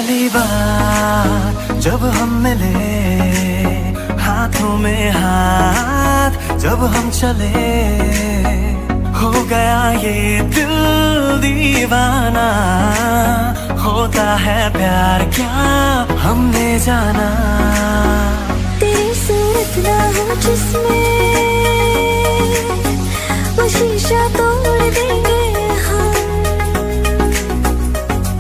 पहली बार जब हम मिले, हाथों में हाथ जब हम चले, हो गया ये दिल दीवाना। होता है प्यार क्या हमने जाना। तेरी सूरत ना हो जिसमें वो शीशा तोड़ देंगे हम।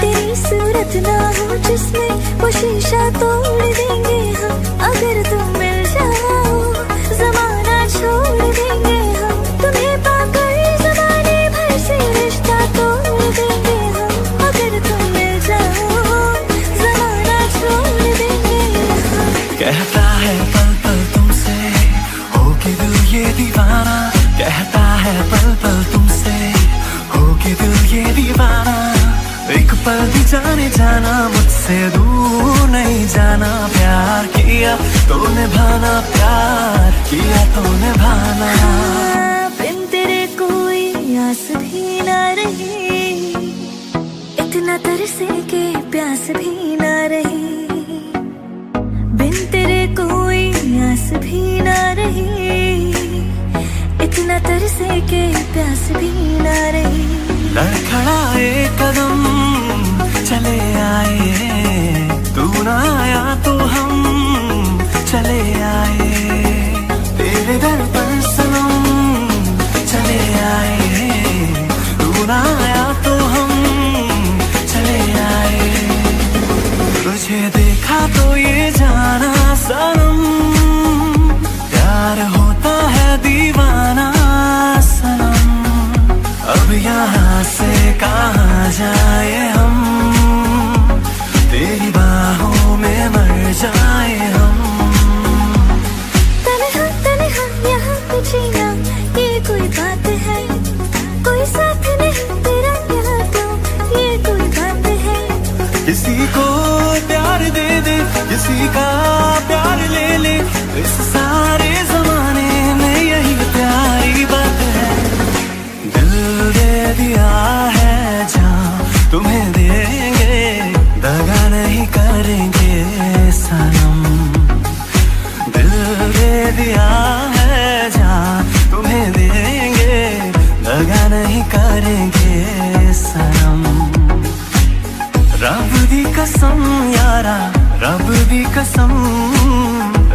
तेरी सूरत ना हो जिसमें वो शीशा तोड़ देंगे हम। अगर तुम मिल जाओ जमाना छोड़ देंगे हम। तुम्हें पाकर जमाने भर से रिश्ता तोड़ देंगे हम। अगर तुम मिल जाओ जमाना छोड़ देंगे हम। कहता है पल पल तुमसे हो के दिल ये दीवाना। कहता है पल पल तुमसे हो के दिल ये दीवाना। एक पल भी जाने जाना मुझसे दूर नहीं जाना। प्यार किया तो निभाना, प्यार किया तो निभाना। बिन तेरे कोई आस भी ना रही, इतना तरसे के प्यास भी ना रही। बिन तेरे कोई आस भी ना रही, इतना तरसे के प्यास भी ना रही। लड़खड़ाए कदम चले आए, तू ना आया तो हम चले आए। तेरे दर पर सनम चले आए, तू ना आया तो हम चले आए। तुझे देखा तो ये जाना सनम, प्यार होता है दीवाना सनम। अब यहाँ से कहाँ जाए हम, तेरी बाहों में मर जाए हम। तन्हा तन्हा यहाँ पे जीना ये कोई बात है। कोई साथ नहीं तेरा यहाँ तो ये कोई बात है। किसी को प्यार दे दे, किसी का प्यार ले ले, इस सारे जमाने में यही प्यारी बात है। दिल दे दिया है जहाँ तुम्हें देंगे, दगा नहीं करेंगे सनम। दिल दे दिया है जहाँ तुम्हें देंगे, दगा नहीं करेंगे सनम। रब दी कसम यारा, रब दी कसम,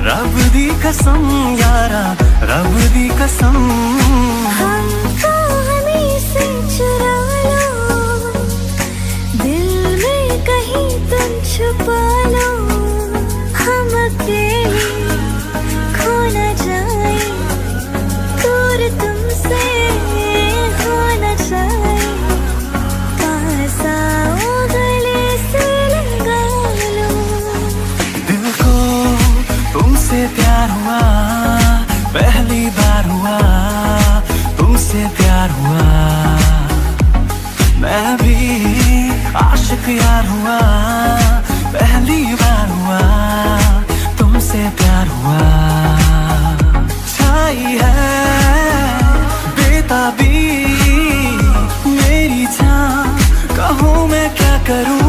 रब दी कसम यारा, रब दी कसम। हमको हमें से चुरा लो, दिल में कहीं तुम छुपा लो। हम अकेले खो न जाए, दूर तुमसे हो न जाए। पास आओ गले से लगा लो। दिल को तुमसे प्यार हुआ, पहली बार हुआ तुमसे प्यार हुआ। मैं भी आशिक यार हुआ, पहली बार हुआ तुमसे प्यार हुआ। छाई है बेताबी मेरी जान, कहूँ मैं क्या करूँ।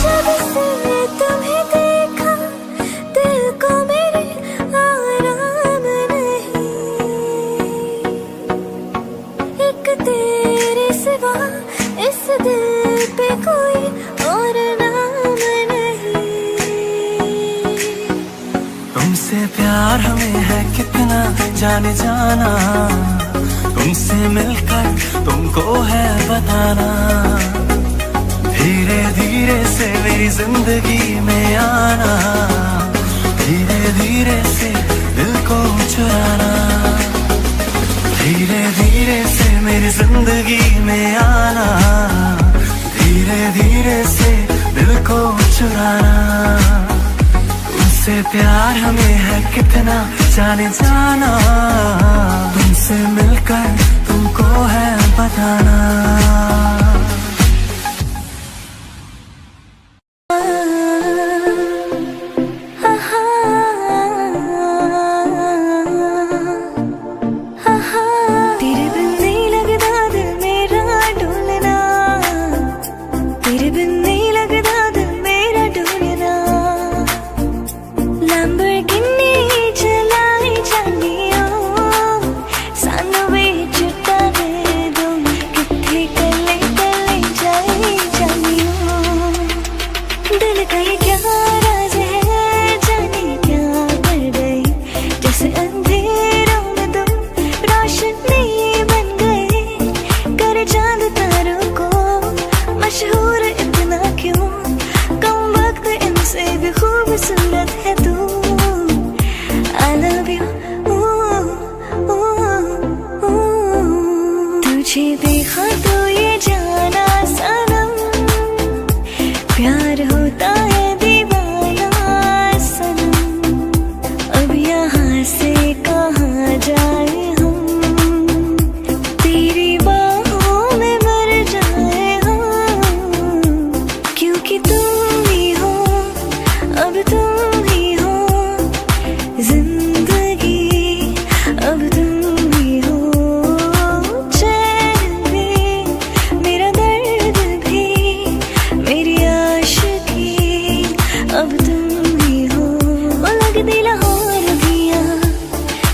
जब से तुम्हें देखा दिल को मेरे आराम नहीं। एक तेरे सिवा इस दिल पे कोई और नाम नहीं। तुमसे प्यार हमें है कितना जाने जाना, तुमसे मिलकर तुमको है बताना। धीरे धीरे से मेरी जिंदगी में आना, धीरे धीरे से दिल को चुराना। धीरे धीरे से मेरी जिंदगी में आना, धीरे धीरे से दिल को चुराना। तुमसे प्यार हमें है कितना जाने जाना, तुमसे मिलकर तुमको है बताना। तेरे बिन नहीं लगता दिल मेरा डोलना, तेरे बिन नहीं लगता देखा तो ये जाना सनम, प्यार होता है दीवाना सनम। अब यहाँ से कहाँ जाए हम, तेरी बाहों में मर जाए हम, क्योंकि तुम ही हो, अब तुम ही हो जिंदगी, अब तुम ही हो चैन भी, मेरा दर्द भी, मेरी आशिकी, अब तुम ही हो। वो लगदी लाहौर दिया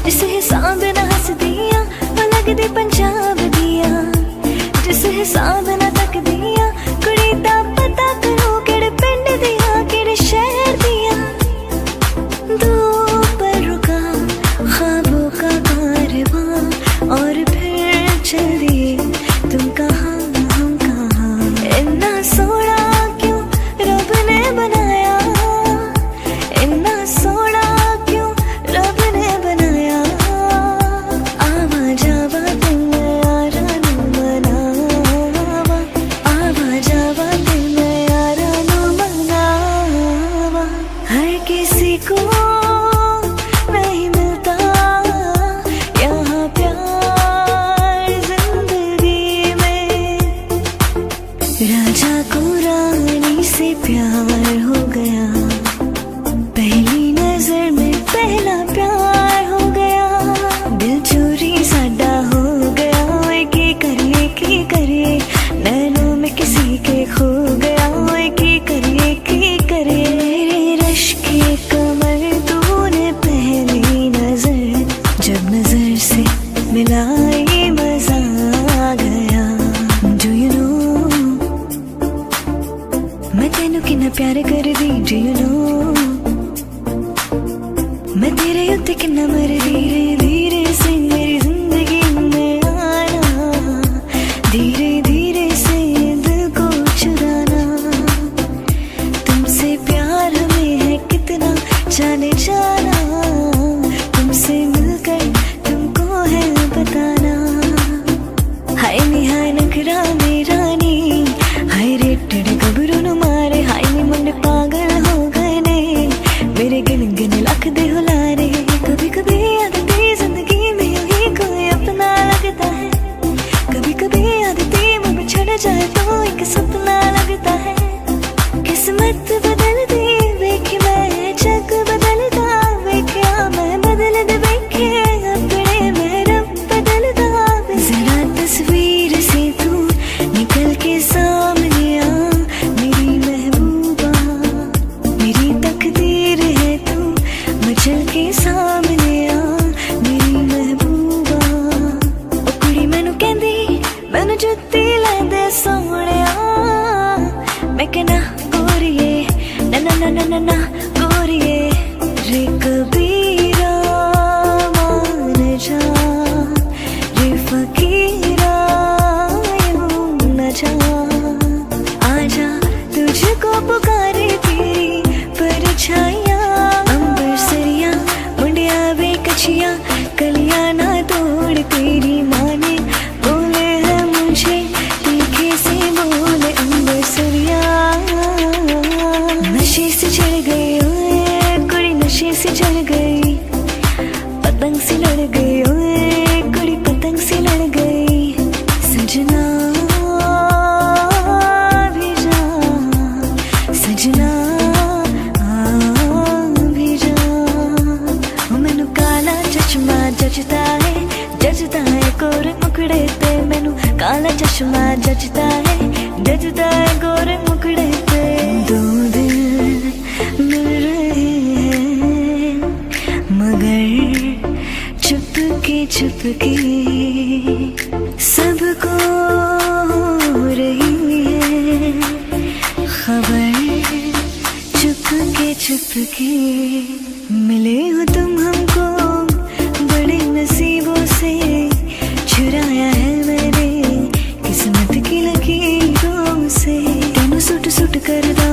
जिस हिसाब ना हस दिया, वो लगदी पंजाब दिया जिस हिसाब ना तक दिया, कुड़ी दा पता करो केड़े पिंड दिया केड़े शहर दिया। दो पर रुका ख्वाबों का कारवां और फिर चल दिए तुम कहाँ हम कहाँ। इतना सोना क्यों रब ने बनाया, इतना सोना क्यों रब ने बनाया। आवा जावा दिल में यारा नू मनावा, आवा जावा दिल में यारा नू मनावा। हर किसी को नहीं मिलता यहाँ प्यार जिंदगी में, राजा को रानी से प्यार हो गया, पहली नजर में पहला प्यार हो गया। दिल चोरी साडा हो गया, ओए की करिए नैनों में किसी के खो गया, ओए की करिए मेरे रश के कमर तूने पहली नजर, जब नजर से मिलाई मजा आ गया। Do you know मैं तेनू कितना प्यार कर दी, do you know मैं तेरे उत्ते कितना मर धीरे धीरे से मेरी जिंदगी में आना, धीरे धीरे से दिल को चुराना। तुमसे प्यार हमें है कितना जाने जाना, तुमसे मिलकर तुमको है बताना। हाय नी हाय नखरा मेरा नी, हाय रेटड़ गबरू नु मारे, हाय नी मुंडे पागल हो गए ने मेरे गिन गिन लख दे हुलारे। कभी कभी आदती जिंदगी में ही कोई अपना लगता है, कभी कभी आदती मुझ में छड़ जाए तो एक सपना लगता है। किस्मत बदलती देखी मैं, जग बदलता देखा मैं, बदल दे देखे अपने में रब बदलता। जरा तस्वीर से तू निकल के सामने आ मेरी महबूबा, मेरी तकदीर है तू मचल के सामने आ मेरी महबूबा। ओ कुड़ी मैनू कहंदी मैनू जुत्ती लैंदे सोहणिया, मैं कहना गोरिए ना ना ना ना ना ना गोरिए, रे कबीरा मान जा, रे फकीरा यूं न जा। आजा तुझको पुकारे तेरी परछाइयाँ, अंबर सरिया मुंडिया वे कछिया, कलियां ना तोड़ तेरी माँ ने बोले है मुझे तीखे से बोले। अंबर सरिया नशे से चढ़ गई ओए कुड़ी, नशे से चढ़ गई, पतंग से लड़ गई ओए कुड़ी, पतंग से लड़ गई। सजना भी जा, सजना भी जा। ओ मैनू काला चश्मा जचता है गोरे मुखड़े ते, मैनू काला चश्मा जचता है गोरे मुखड़े पे। दो दिल मिल रहे हैं मगर चुपके चुपके, सबको हो रही है खबर, चुपके चुपके। मिले हो तुम हमको बड़े नसीबों से, चुराया है मैंने किस्मत की लकीरों से। तेनू सुट सुट करदा,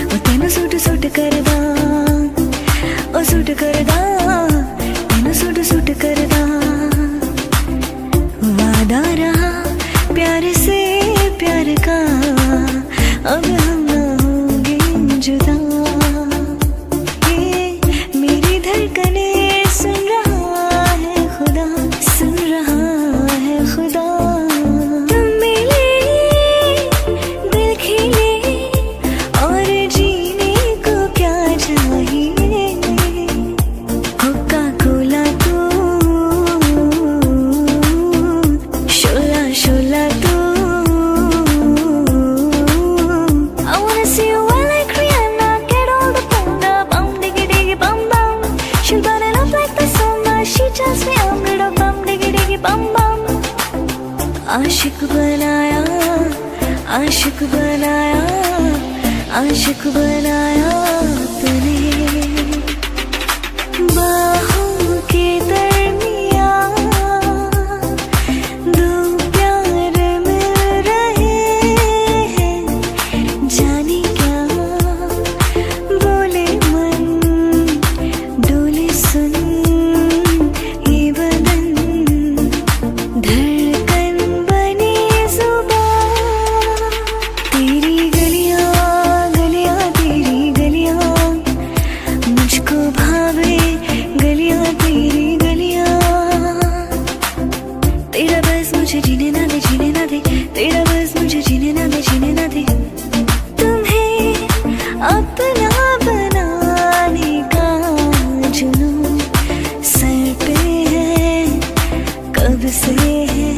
ओ तेनू सुट सुट करदा, ओ सुट करदा, तेनू सुट सुट करदा। वादा रहा अब हम ना होंगे जुदा। ये मेरी धड़कने सुन रहा है खुदा, सुन रहा है खुदा। तुम मिले दिल खिले और जीने को क्या चाहिए। कोका कोला तू, शोला शोला तू। I wanna see you well like Rihanna, get all the thunder, bum diggy diggy bum bum. She'll burn it up like the summer, she tells me I'm rid of bum diggy diggy bum bum. आशिक बनाया, आशिक बनाया, आशिक बनाया तूने। बाहों के दरमियां दो प्यार मिल रहे हैं, जाने क्या बोले मन, डोले सुन ये बदन। धड़कन बनी जुबां, तेरी गलियां गलियां तेरी गलियां, मुझको भावे गलियां तेरी गलियां। तेरा बस मुझे जीने ना दे, जीने ना दे, तेरा बस मुझे जीने ना दे, जीने ना दे। तुम्हें अपना बनाने का जुनून सर पे है, कब से है।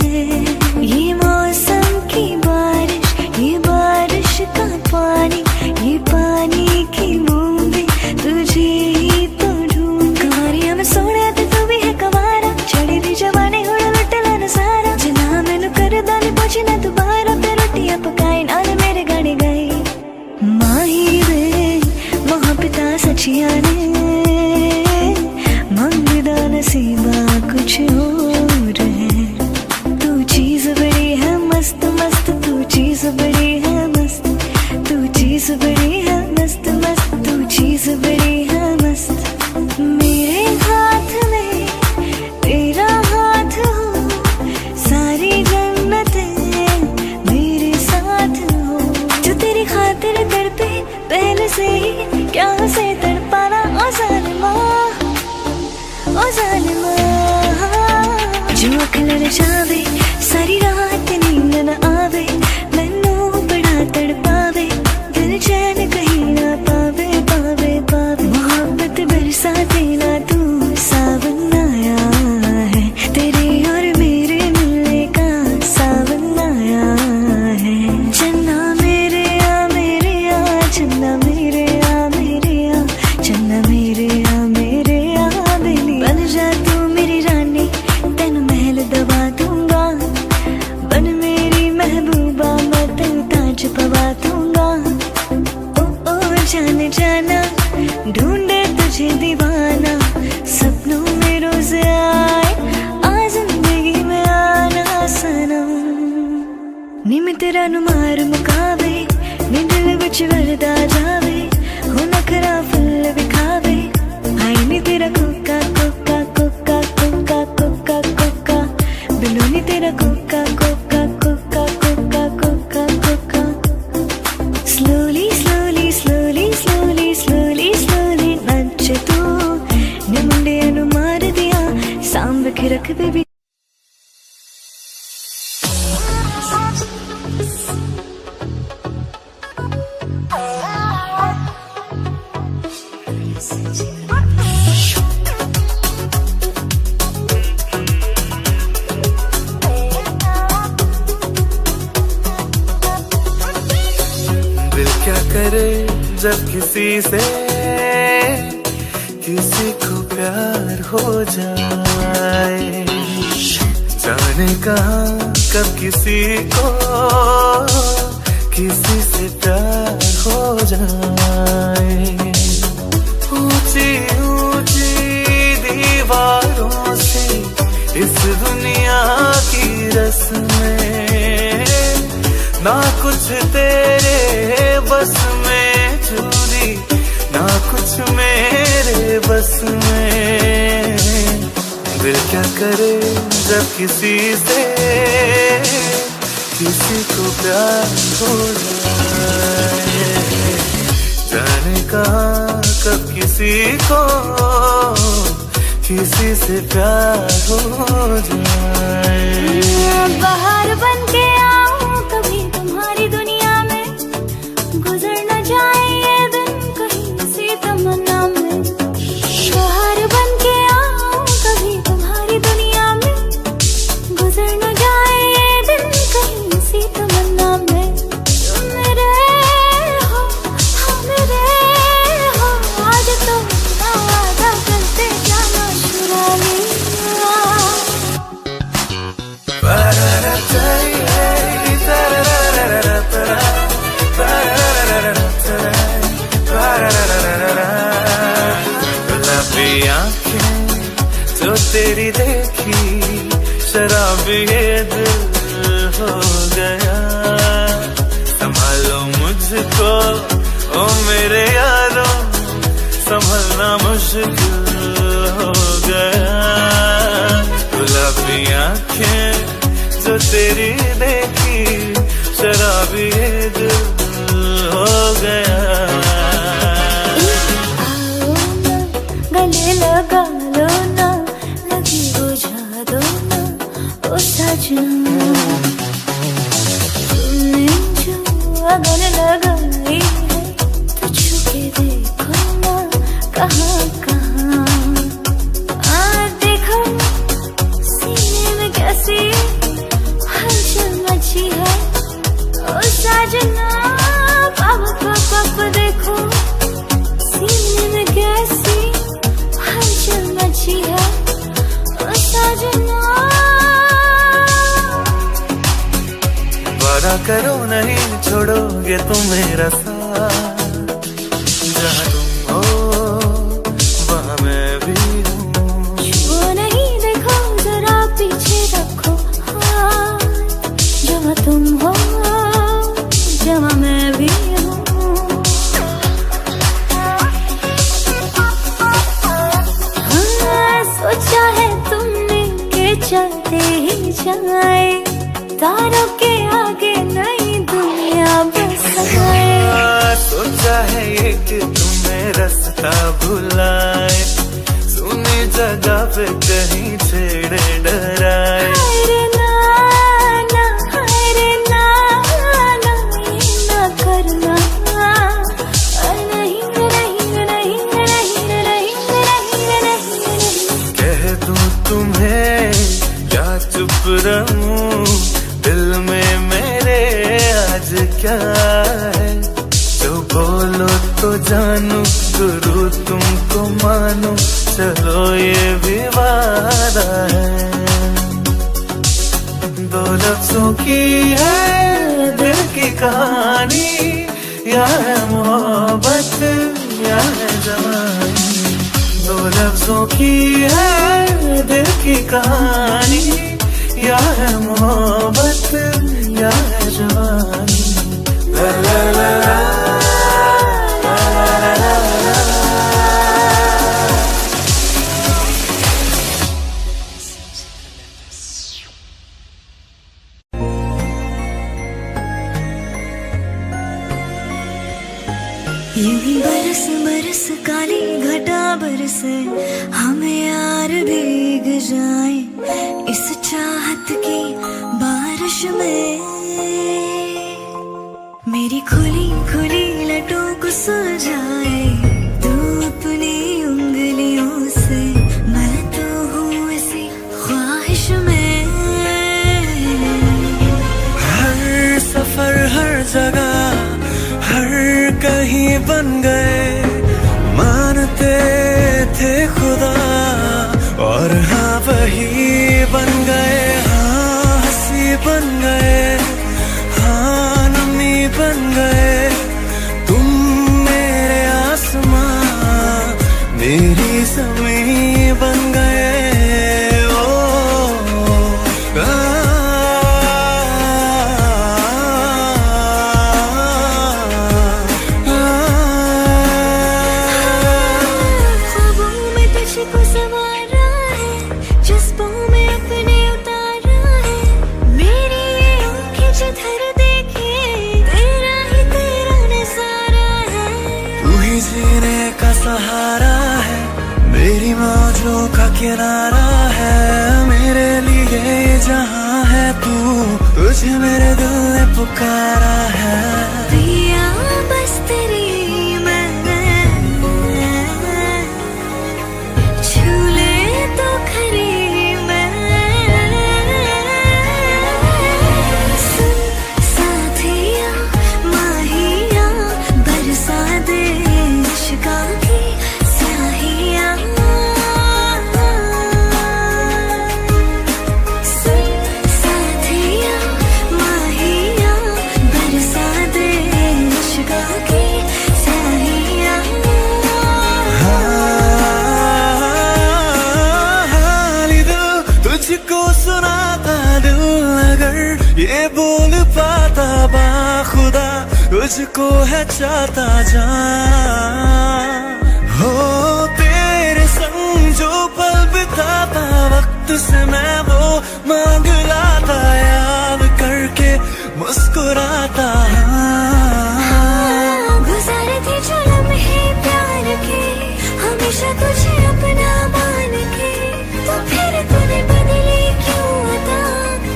ये मौसम की बारिश, ये बारिश का पानी, ये पानी की बूंदें तुझे ही तो ढूंढ। कवारियां में सोने ते तू भी है कवारा, चढ़ी दी जवानी हुड़ लुटला न सारा। जना मैनू कर दानी पहुंची ना दोबारा, ते रोटियां पकाई नाल मेरे गाने गाए। माही वे महापिता सचिया ने, मंगदा नसीबा कुछ और है। तू चीज बड़ी है मस्त मस्त, तू चीज बड़ी है मस्त, तू चीज बड़ी है मस्त मस्त, तू चीज बड़ी है मस्त। मेरे हाथ में तेरा हाथ हो, सारी जन्नतें मेरे साथ हो। जो तेरी खातिर तड़पे पहले से ही, क्या उसे तड़पाना ओ जालिमा, ओ जालिमा। जो अख लड़ जावे सारी रात नींद न आवे, मैनू बड़ा तड़पावे, दिल चैन कहीं ना पावे पावे पावे। मोहब्बत बरसा देना तू, सावन आया है, तेरे और मेरे मिलने का सावन आया है। चन्ना मेरे आ मेरे आ, चन्ना मेरे आ मेरे आ, चन्ना मेरे आ मेरे आ बेली। बन जा तू मेरी रानी, तेन महल दबा दूंगा, बन मेरी महबूबा, मैं तेन ताज पवा दूंगा। ओ जाने जाना, ढूंढे तुझे दीवाना, सपनों में रोज आए, आ जिंदगी में आना सनम। नी मैं तेरा नु मार मुकावे, नी दिल विच वरदा जावे, हो नखरा फुल विखावे। हाय नी तेरा कोका कोका कोका कोका कोका कोका, बिलो नी तेरा कोका कोका कोका कोका कोका कोका। Slowly slowly slowly slowly slowly slowly नच तू, ने मुंडे नु मार दिया, सांभ के रख बेबी। दिल क्या करे जब किसी से किसी को प्यार हो जाए, जाने कहाँ कब किसी को किसी से प्यार हो जाए। ऊंची ऊंची दीवारों से इस दुनिया की रस्में, ना कुछ तेरे बस में चूरी, ना कुछ मेरे बस में। दिल क्या करे जब किसी से किसी को प्यार हो जाए, जाने कहाँ कब किसी को किसी से प्यार हो जाए। बाहर बन के आऊं कभी तुम्हारी दुनिया में, गुजर न जाए ये दिन कहीं सी तमन्ना में। बाहर बन के आऊं कभी तुम्हारी दुनिया में, गुजर न जाए ये दिन कहीं सी तमन्ना में। तुम मेरे हो, हाँ मेरे हो, आज तो ना वादा करते जाना चुरा लिया। गुलाबी आंखें जो तेरी देखी, शराबी ये दिल हो गया। संभालो मुझको ओ मेरे यारों, संभलना मुश्किल हो गया। गुलाबी आंखें जो तेरी देखी, शराबी ये दिल हो गया। गले लगा लो ना, लगी बुझा दो ना ओ सजना। तुमने जो अगन लगाई है तो छुके देखो ना कहाँ कहाँ। देखो सीने में कैसी हलचल मची है ओ सजना। पाप पाप देखो सीने में कैसी हलचल मची है ओ सजना। वादा करो नहीं छोड़ोगे तुम मेरा साथ, जहाँ तुम हो वहाँ मैं भी हूँ। वो नहीं देखो जरा पीछे रखो हाथ, जहाँ तुम हो जहाँ मैं भी हूँ। हाँ, सोचा है तुमने के चलते ही जाए, तारों के आगे नई दुनिया बसाए। सोचा है ये कि तुम्हें रास्ता भुलाए, सुनी जगह पे कहीं छेड़े डराए। हाय रे ना ना, हाय रे ना ना, ये ना करना। नहीं नहीं नहीं नहीं नहीं नहीं। कह दूं तुम्हें या चुप रहूं, दिल में मेरे आज क्या है। जो बोलो तो जानू, गुरु तुमको मानो, चलो ये भी वादा है। दो लफ्जों की है दिल की कहानी, या है मोहब्बत या है जवानी। दो लफ्जों की है दिल की कहानी, या है मोहब्बत या है जवानी। ला ला ला ला। यूं ही बरस बरस काली घटा बरसे, हमें यार भीग जाए इस चाहत की बारिश में। मेरी खुली खुली लटों को सुलझाए तू अपनी उंगलियों से, मैं तो हूँ इसी ख्वाहिश में। हर सफर हर जगह हर कहीं बन गए, मानते थे खुदा और हाँ वही बन गए। हाँ हंसी बन गए, हाँ नमी बन गए। तुम मेरे आसमां मेरी ज़मीं बन गए। ख्वाबों में तुझको संवारा है, सहारा है, मेरी मौजों का किनारा है, मेरे लिए जहां है तू, तुझे मेरे दिल ने पुकारा है। पिया बस तेरी मैंने छू ले तो खरी मैं। सुन साथिया माहिया बरसा दे इश्क़ की स्याहियाँ। सुन साथिया माहिया बरसा दे इश्क़ की स्याहियाँ। हाली दिल तुझको सुनाता दिल, अगर ये बोल पाता बाखुदा, तुझको है चाहता जान। हो तेरे संग जो पल बिताता, वक्त से मैं वो मांग लाता, याद करके मुस्कुराता। गुज़रती जो लम्हे प्यार के, हमेशा तुझे अपना मान के, तो फिर तूने बदली क्यों अता,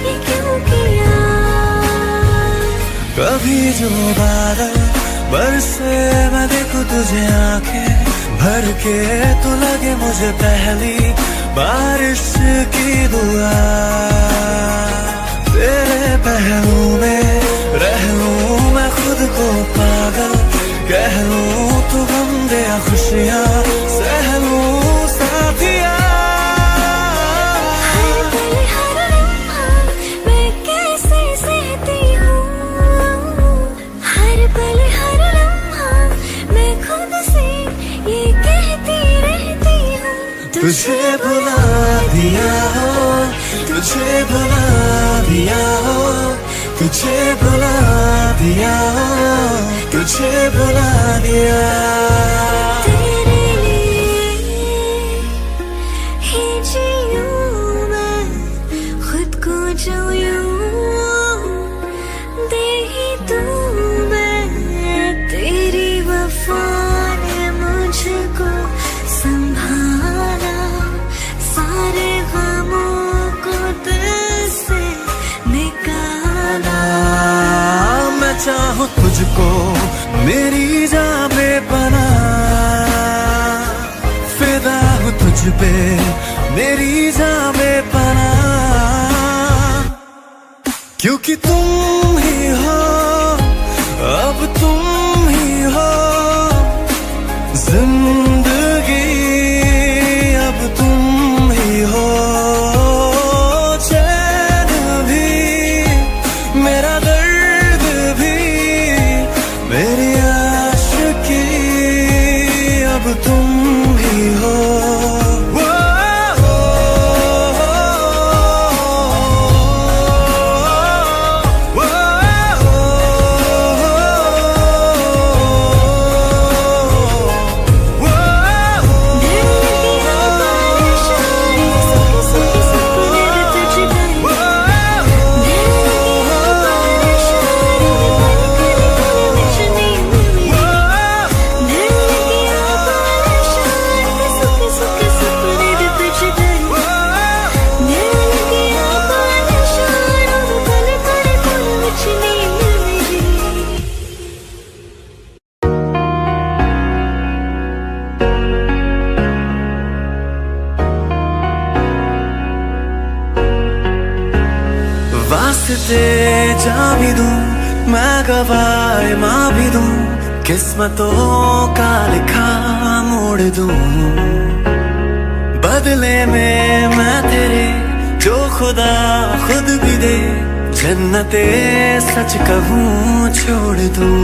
ये क्यों किया। कभी जो बादल बरसे मैं देखूं तुझे आंखें भर के, तो लगे मुझे पहली बारिश की दुआ। तेरे पहलू में रह लूं मैं खुद को पागल, कह लूं तू गम दे या खुशियाँ सह लूं साथिया। हर पल हर लम्हा मैं कैसे सहती हूँ, हर पल हर लम्हा मैं खुद से ये कहती रहती हूँ। तुझे भुला दिया हो, तुझे भुला दिया हो, तुझे भुला दिया हो, तुझे भुला दिया। तेरे लिए ही जीऊँ मैं, खुद को जो यूँ दे ही दूँ मैं। तेरी वफा ने मुझको संभाला, सारे गमों को दिल से निकाला। मैं चाहूँ तुझको मेरी जान बेपना, फिदा हूँ तुझ पे मेरी जान बेपना, क्योंकि तुम ही हो अब तुम ही हो जिंदगी, अब तुम ही हो चैन भी, मेरा दर्द भी, मेरी आशिकी, अब तुम ही हो। वास्ते जा भी दूं मैं, गवाए माँ भी दूं, किस्मतों का लिखा मोड़ दूं। बदले में मैं तेरे जो खुदा खुद भी दे, जन्नते सच कहूँ छोड़ दूं।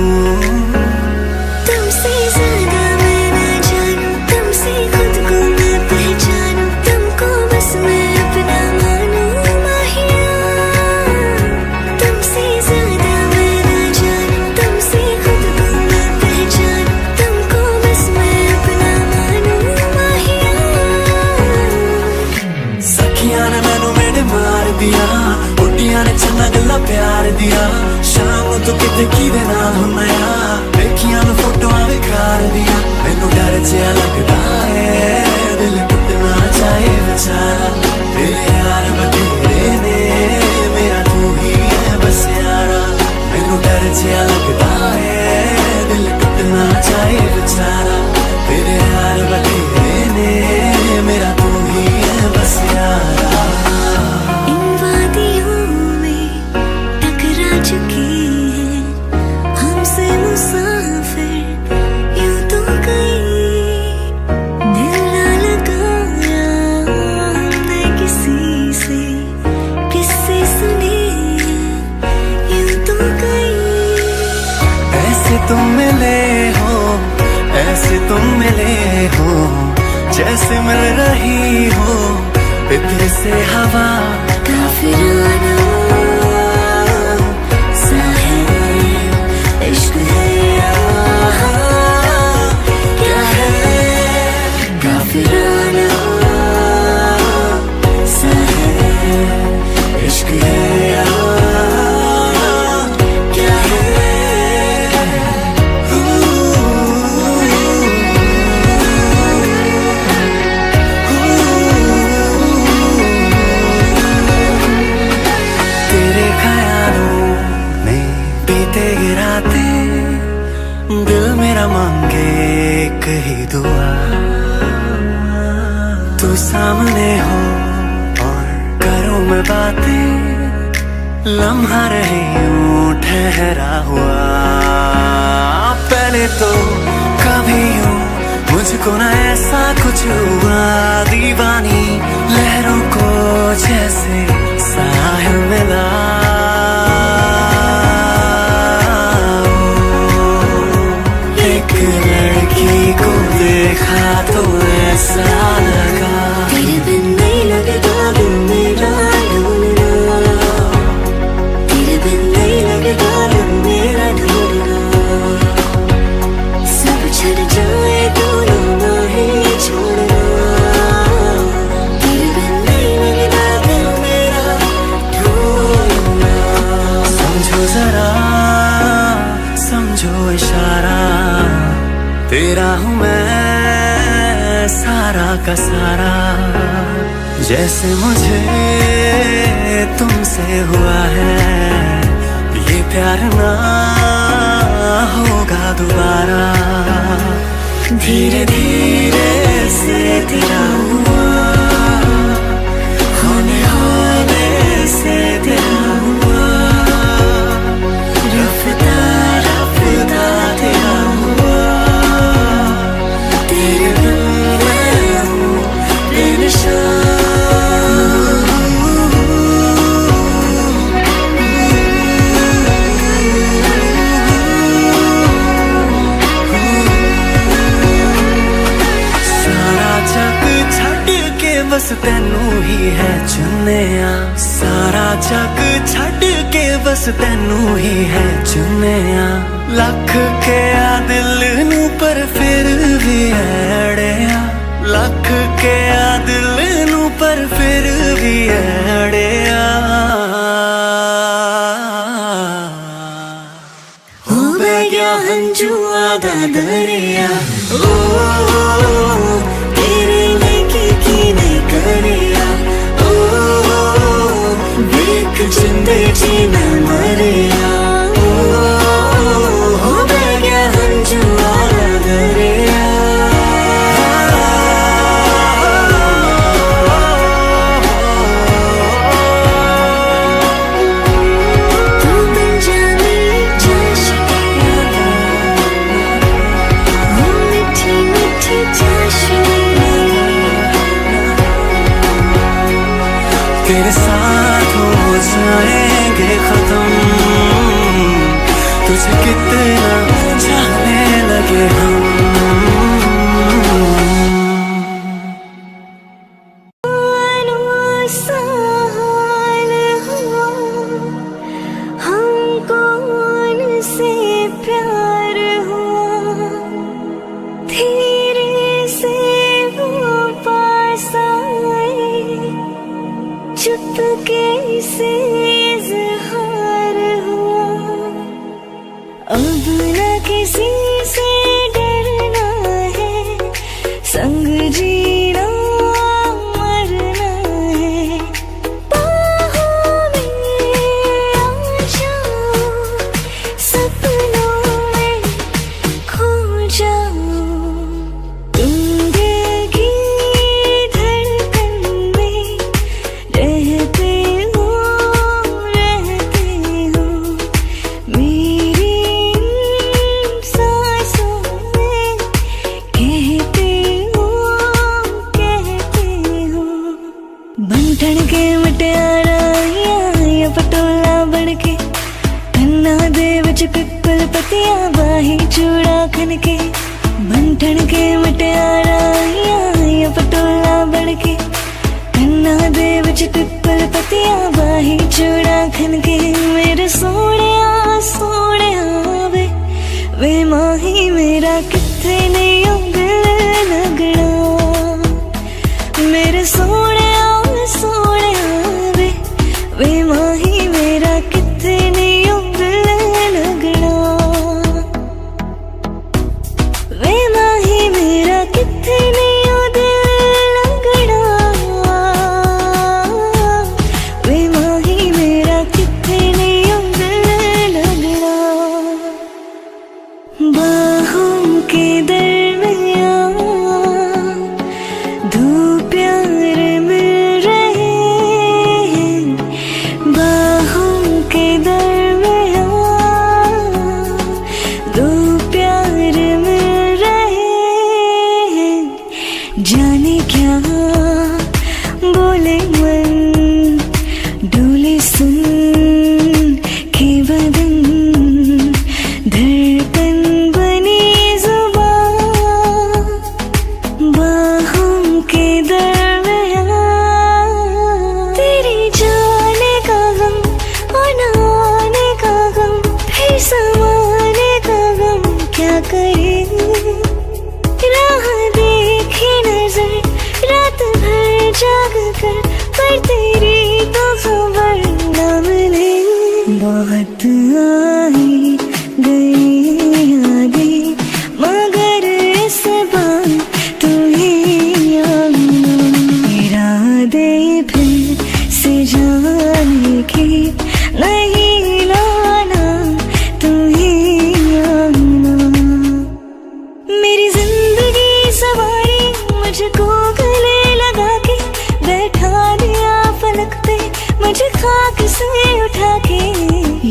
तुमसे ज्यादा मैं ना जानूं, तुमसे खुद को मैं पहचानूं, तुमको बस मैं अपना मानूं माहिया। तुमसे ज्यादा मैं ना जानूं, तुमसे खुद को मैं पहचानूं, तुमको बस मैं अपना मानूं माहिया। सखियां ने मैनू मेरे मार दिया, बुढ़िया ने चंगा गल्ला प्यार दिया, शाम तू किते किदे नाल हुन्ना आ देखियां न फोटोआं विकार दियां मैनू डर जिहा लगदा है दिल टुटना चाहे बेचारा तेरे यार बथेरे ने मेरा तू ही है बस यारा मैनू डर जिहा लगदा है दिल टुटना चाहे बेचारा तेरे यार बथेरे ने मेरा तू ही है बस यारा इन वादियों में टकरा चुकी है हमसे मुसाफिर यूं तो कहीं दिल ना लगाया हमने किसी से किससे सुने यूं तो कहीं ऐसे तुम मिले हो ऐसे तुम मिले हो जैसे मिल रही हो इत्र से हवा काफिराना सा है इश्क है यहाँ क्या है काफिराना सा है इश्क है यहाँ क्या है तेरे ख्यालों में बीते गिराते दिल मेरा मांगे एक ही दुआ तू सामने हो और करूं मैं बातें लम्हा रहे यूं ठहरा हुआ पहले तो कभी यूं मुझको ना ऐसा कुछ हुआ दीवानी लहरों को जैसे साहिल मिला एक लड़की को देखा तो ऐसा लगा तेरे बिन नहीं लगता दिल मेरा ढूंढना तेरे बिन नहीं लगता दिल मेरा ढूंढना सब छड़ जाए दोनों नहीं छोड़ना तेरे बिन नहीं लगता दिल मेरा ढूंढना समझो जरा समझो इशारा तेरा हूँ मैं सारा का सारा जैसे मुझे तुमसे हुआ है ये प्यार ना होगा दोबारा धीरे धीरे से तेरा हुआ होने होने से तेरा हुआ रफ्ता रफ्ता तेरा हुआ तेरे बिन मैं हूँ बेनिशान बस तैनू ही है चुनिया सारा जग छड़ के बस तैनू ही है चुनिया लख के आ दिल नू पर फिर भी अड़िया लख के आ दिल नू पर फिर भी अड़िया हो गया हंजुआ दा दरिया ओ तेरे लेके की नहीं करिया ओ देख जिंदे जी न मरिया हो गया हंजुआ दा दरिया तू बन जाने चाशनी हो मिठी मिठी चाशनी तेरे साथ हो जाएंगे खत्म तुझे कितना चाहने लगे हम साल हुआ हमको उनसे प्यार हुआ धीरे से वो पास आए चुपके से इज़हार हुआ कन्ना दे विच पिपल पतियां बाही चूड़ा खनके बंठन के मटियारा आइयां पटोला बड़के कन्ना दे विच पिपल पतियां बाही चूड़ा खनके मेरे सोहणिया सोहणिया वे माही मेरा किथे नहीं दिल लगना मेरे सोहणिया सोहणिया वे माही मेरा किथे नहीं दिल लगना वे माही मेरा किथे नहीं दिल लगना वे माही मेरा किथे नहीं दिल लगना बाहों के दरमियां दो प्यार मिल रहे हैं बाहों के दरमियां दो प्यार मिल रहे हैं जाने क्या बोले मन डोले सुन के बदन धड़कन बनी जुबान बाहों के दरमियां तेरी जाने का गम और न आने का गम फिर समाने का गम क्या करे राह देखी नजर रात भर जाग कर पर तेरी तो खबर न मिले बहुत आई गई यादें मगर इस बार तू ही इरादे फिर से जाने की नहीं लाना तू ही आना मेरी जिंदगी सवारी मुझको गले लगा के बैठा दिया पलक पे मुझे खाक से उठा के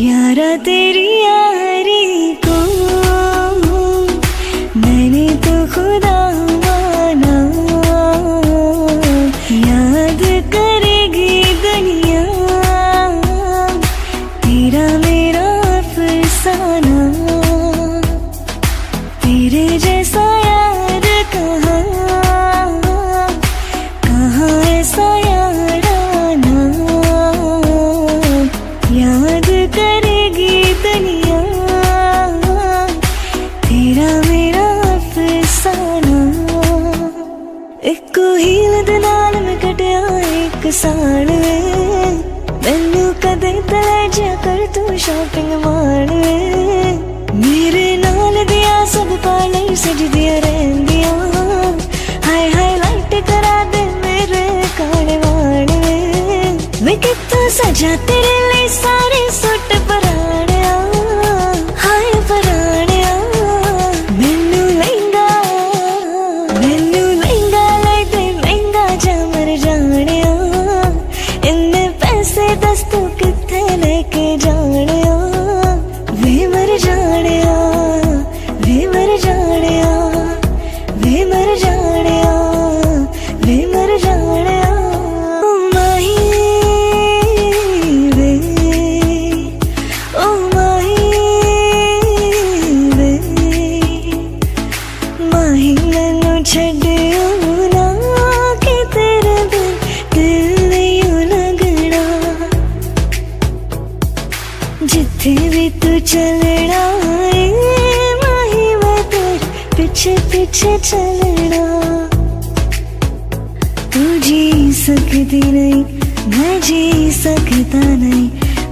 यारा तेरी यारी को मैंने तो खुदा माना याद करेगी दुनिया तेरा मेरा अफसाना तेरे जैसा यार कहाँ ऐसा यार आना याद करेगी दुनिया तेरा मेरा अफसाना इको हील दे नाल मैं कटिया एक साल मैनू कदे तले जा कर तू शॉपिंग माण मेरे नाल दिया सब पाले सजदियां रहंदियां हाय हाय लाइट करा दे मेरे काले वाण वे कित्थों सजा तेरे लिए सारे सुट पराणिया हाय पराणिया मैनू लहंगा ले दे महंगा जा मर जानिया इन्ने पैसे दस तू कित्थे लेके जानिया वे मर जानिया वे मर जानिया वे मर जानिया वे मर जानिया ओ माही वे ओ माही वे माही मैनू छड्डियो ना कि तेरे बिन दिल नहीं लगना जिथे भी तू चलना है माही मैं तेरे पीछे पीछे चलना तू जी सकती नहीं मैं जी सकता नहीं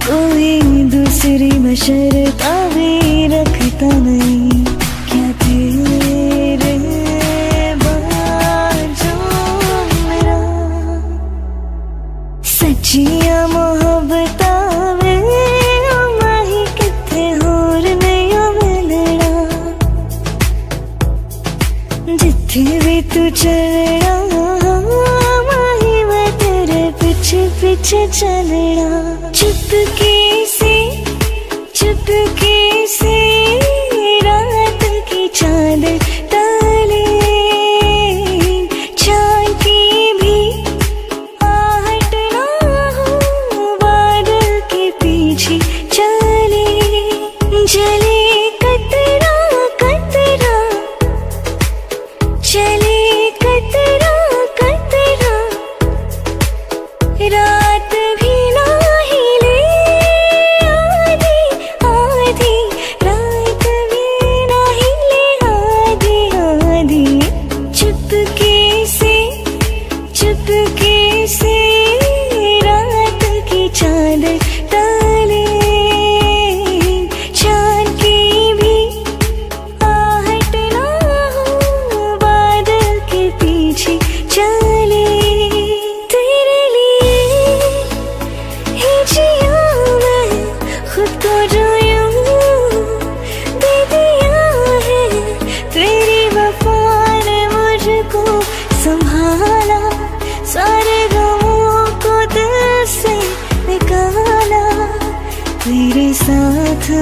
कोई दूसरी बशर्ता भी रखता नहीं क्या तेरे बाजों मेरा सच्चियां मोहब्बतां माही किथे होर नहीं मिलना जिथे भी तू चलना माही मैं तेरे पीछे पीछे चलना चुपके से रात की चादर डाले चांद की भी आहट ना हो बादल के पीछे चले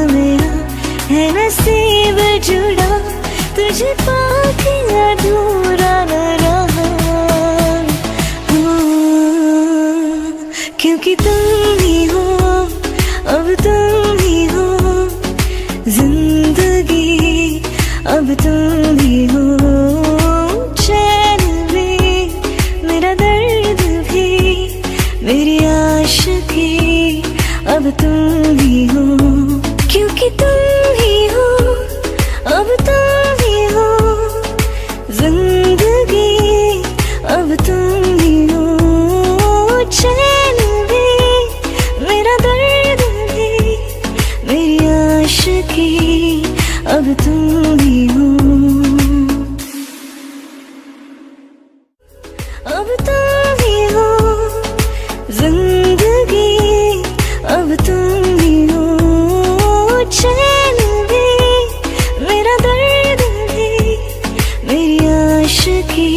मेरा है नसीब जुड़ा, तुझे पाके अधूरा न रहा। क्योंकि तुम ही हो, अब तुम ही हो जिंदगी, अब तुम ही हो चैन भी, मेरा दर्द भी, मेरी आशिकी, अब तुम ही हो। क्योंकि तुम ही हो, अब तुम ही हो जिंदगी, अब तुम ही हो चैन भी, मेरा दर्द भी, मेरी आशिकी, अब तुम ही हो। अब तुम ही हो जिंदगी, अब तुम ही हो चैन भी, मेरा दर्द भी, मेरी आशिकी,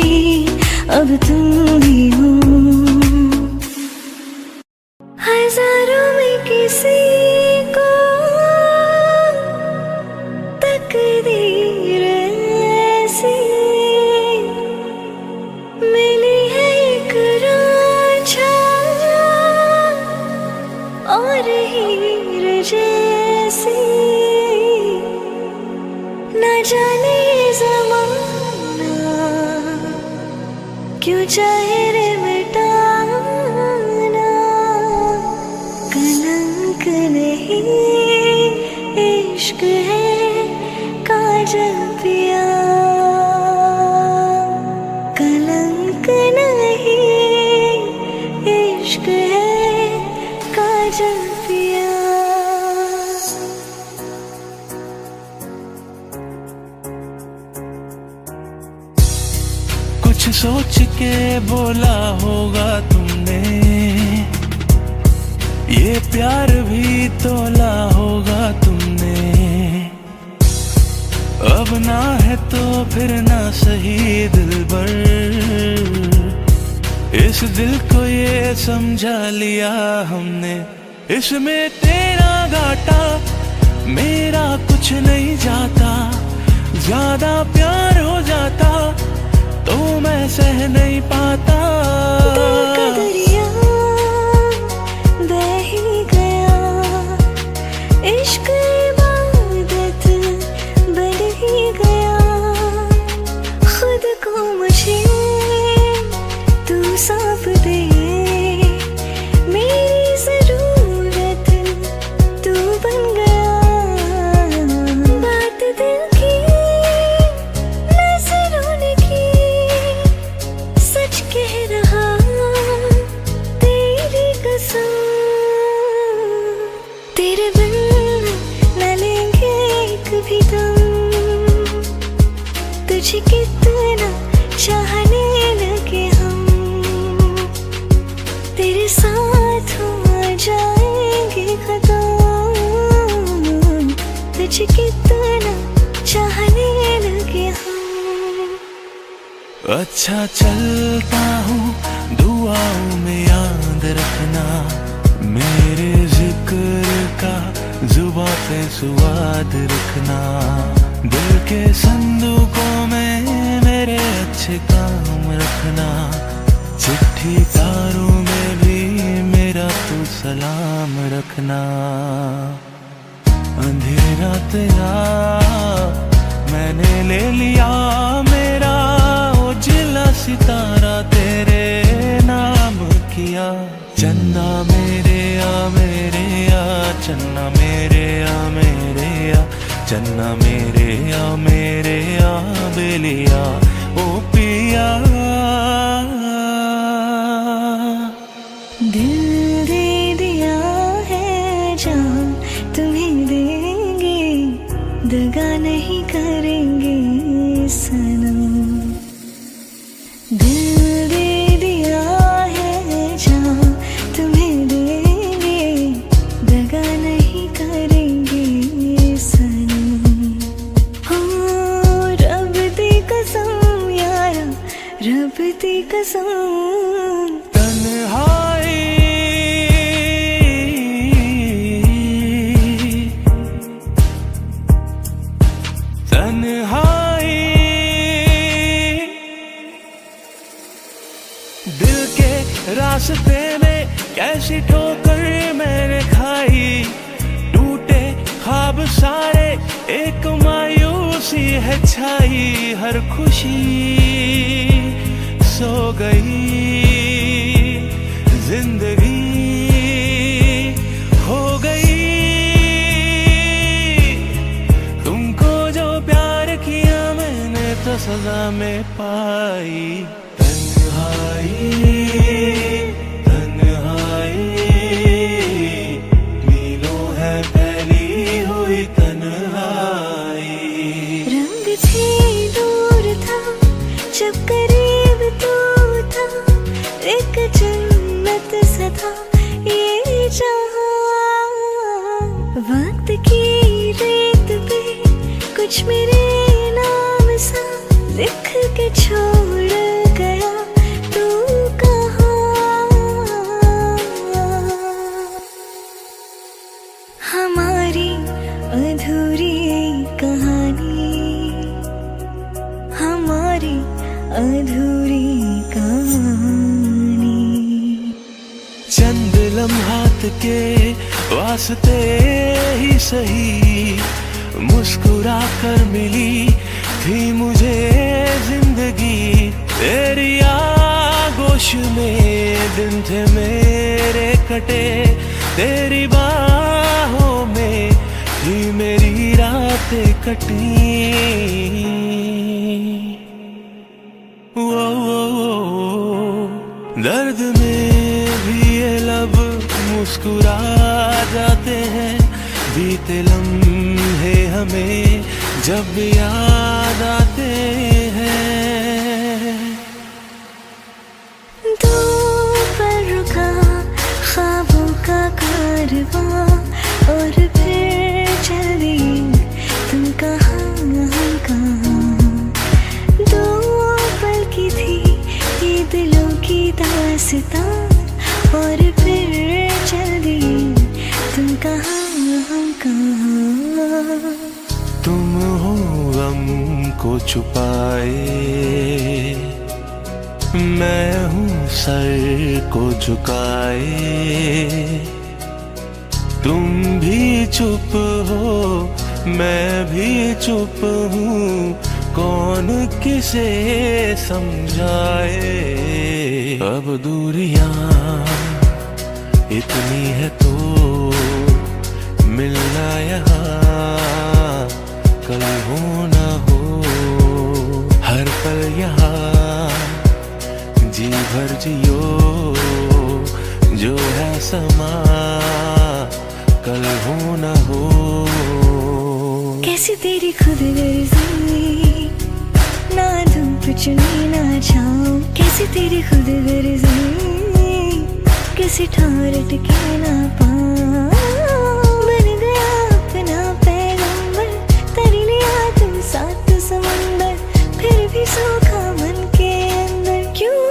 अब तुम ही हो। हजारों में किसी को तकदीर ऐसी मिली है, एक रांझा और हीर जैसी। न जाने ज़माना क्यों चाहे रे मिटाना, कलंक नहीं इश्क है काजल पिया, कलंक नहीं इश्क है काजल पिया। कुछ सोच के बोला होगा तुमने, ये प्यार भी तोला होगा तुमने। अब ना है तो फिर ना सही दिलबर, इस दिल को ये समझा लिया हमने। इसमें तेरा घाटा मेरा कुछ नहीं जाता, ज्यादा प्यार हो जाता तो मैं सह नहीं पाता। दरिया बह ही गया, इश्क इबादत बन ही गया। खुद को मुझे तू सौंप दे, मेरी जरूरत तू बन गया। बात दिल की नजरों ने की, सच कह रहा तेरी कसम। तेरे बिन न लेंगे एक भी दम, तुझे कितना चाहने लगे हम। तेरे साथ हो जाएंगे खत्म, तुझे कितना चाहने लगे हम। अच्छा चलता हूँ दुआओं में याद रखना, मेरे जिक्र का जुबां पे स्वाद रखना। दिल के संदूकों में मेरे अच्छे काम रखना, चिट्ठी तारों में भी मेरा तू सलाम रखना। अंधेरा तेरा मैंने ले लिया मेरा, उजला सितारा तेरे नाम किया। चन्ना मेरे आ चन्ना मेरे आ चन्ना मेरे आ बेलिया ओ पिया। दिल दे दिया है जान तुम्हें देंगे, दगा नहीं करेंगे सनम। दिल दे दिया है जान तुम्हें देंगे, दगा नहीं करेंगे सनम। हो रब दी कसम यारा, रब दी कसम। रास्ते में कैसी ठोकर मैंने खाई, टूटे ख्वाब सारे एक मायूसी है छाई, हर खुशी सो गई, जिंदगी हो गई। तुमको जो प्यार किया मैंने तो सजा में पाई, तन्हाई तन्हाई, मीलों है फैली हुई तन्हाई। रंग थे दूर था जब करीब तू था, एक जन्नत सा था ये जहां। वक्त की रेत पे कुछ मेरे नाम सा लिख के छोड़ गया तू कहाँ। हमारी अधूरी कहानी, हमारी अधूरी कहानी। चंद लम्हात के वास्ते ही सही मुस्कुरा कर मिली थी मुझे जिंदगी, तेरी आगोश में दिन थे मेरे कटे, तेरी बाहों में थी मेरी रातें कटी। दर्द में भी ये लब मुस्कुरा जाते हैं, बीते लम्हे हमें जब याद आते हैं। दो पर रुका ख्वाबों का कारवां और फिर चली तुम कहाँ हम कहाँ। दो पल की थी ये दिलों की दास्तां और फिर चली तुम कहाँ हम कहाँ। तुम हो गम को छुपाए, मैं हूँ सर को झुकाए, तुम भी चुप हो मैं भी चुप हूँ, कौन किसे समझाए। अब दूरियां इतनी है तो मिलना यहाँ कल हो ना हो, हर पल यहाँ जी भर जियो, जो है समा कल हो ना हो। कैसी तेरी खुद गर्जी, ना धूप चुनी ना छाऊं, कैसी तेरी खुद गर्जी, किसी ठार टिके ना पाऊं। बन गया अपना पैगंबर, तर लिया तुम सात समंदर, फिर भी सूखा मन के अंदर क्यों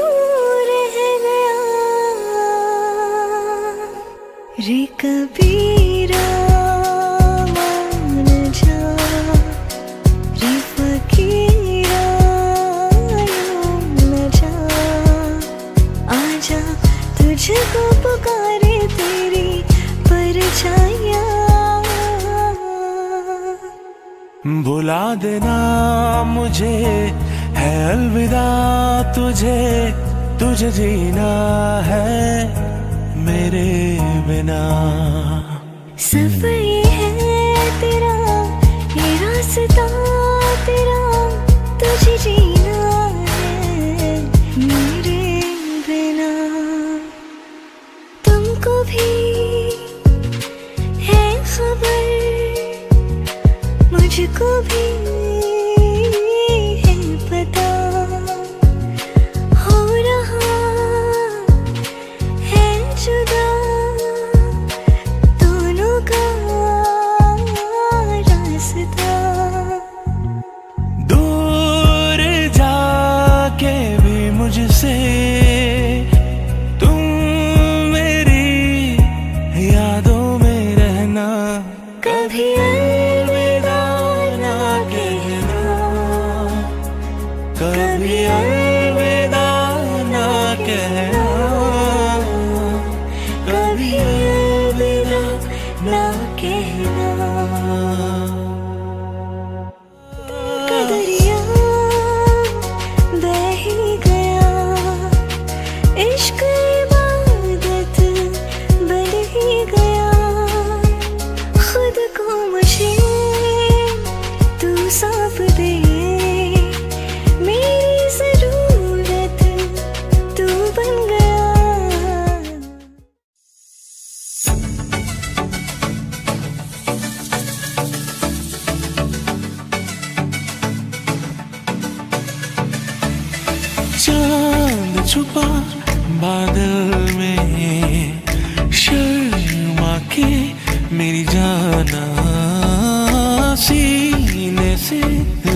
रह गया रे कबीरा। मान जा रे फकीरा, यूं न जा, आजा तुझको पुकारे तेरी परछाइयाँ। भुला देना मुझे है अलविदा तुझे, तुझे जीना है मेरे बिना। सफर ये है तेरा, ये रास्ता तेरा, तुझे जीना है मेरे बिना। तुमको भी है खबर, मुझको भी है पता, हो रहा है जुदा दोनों का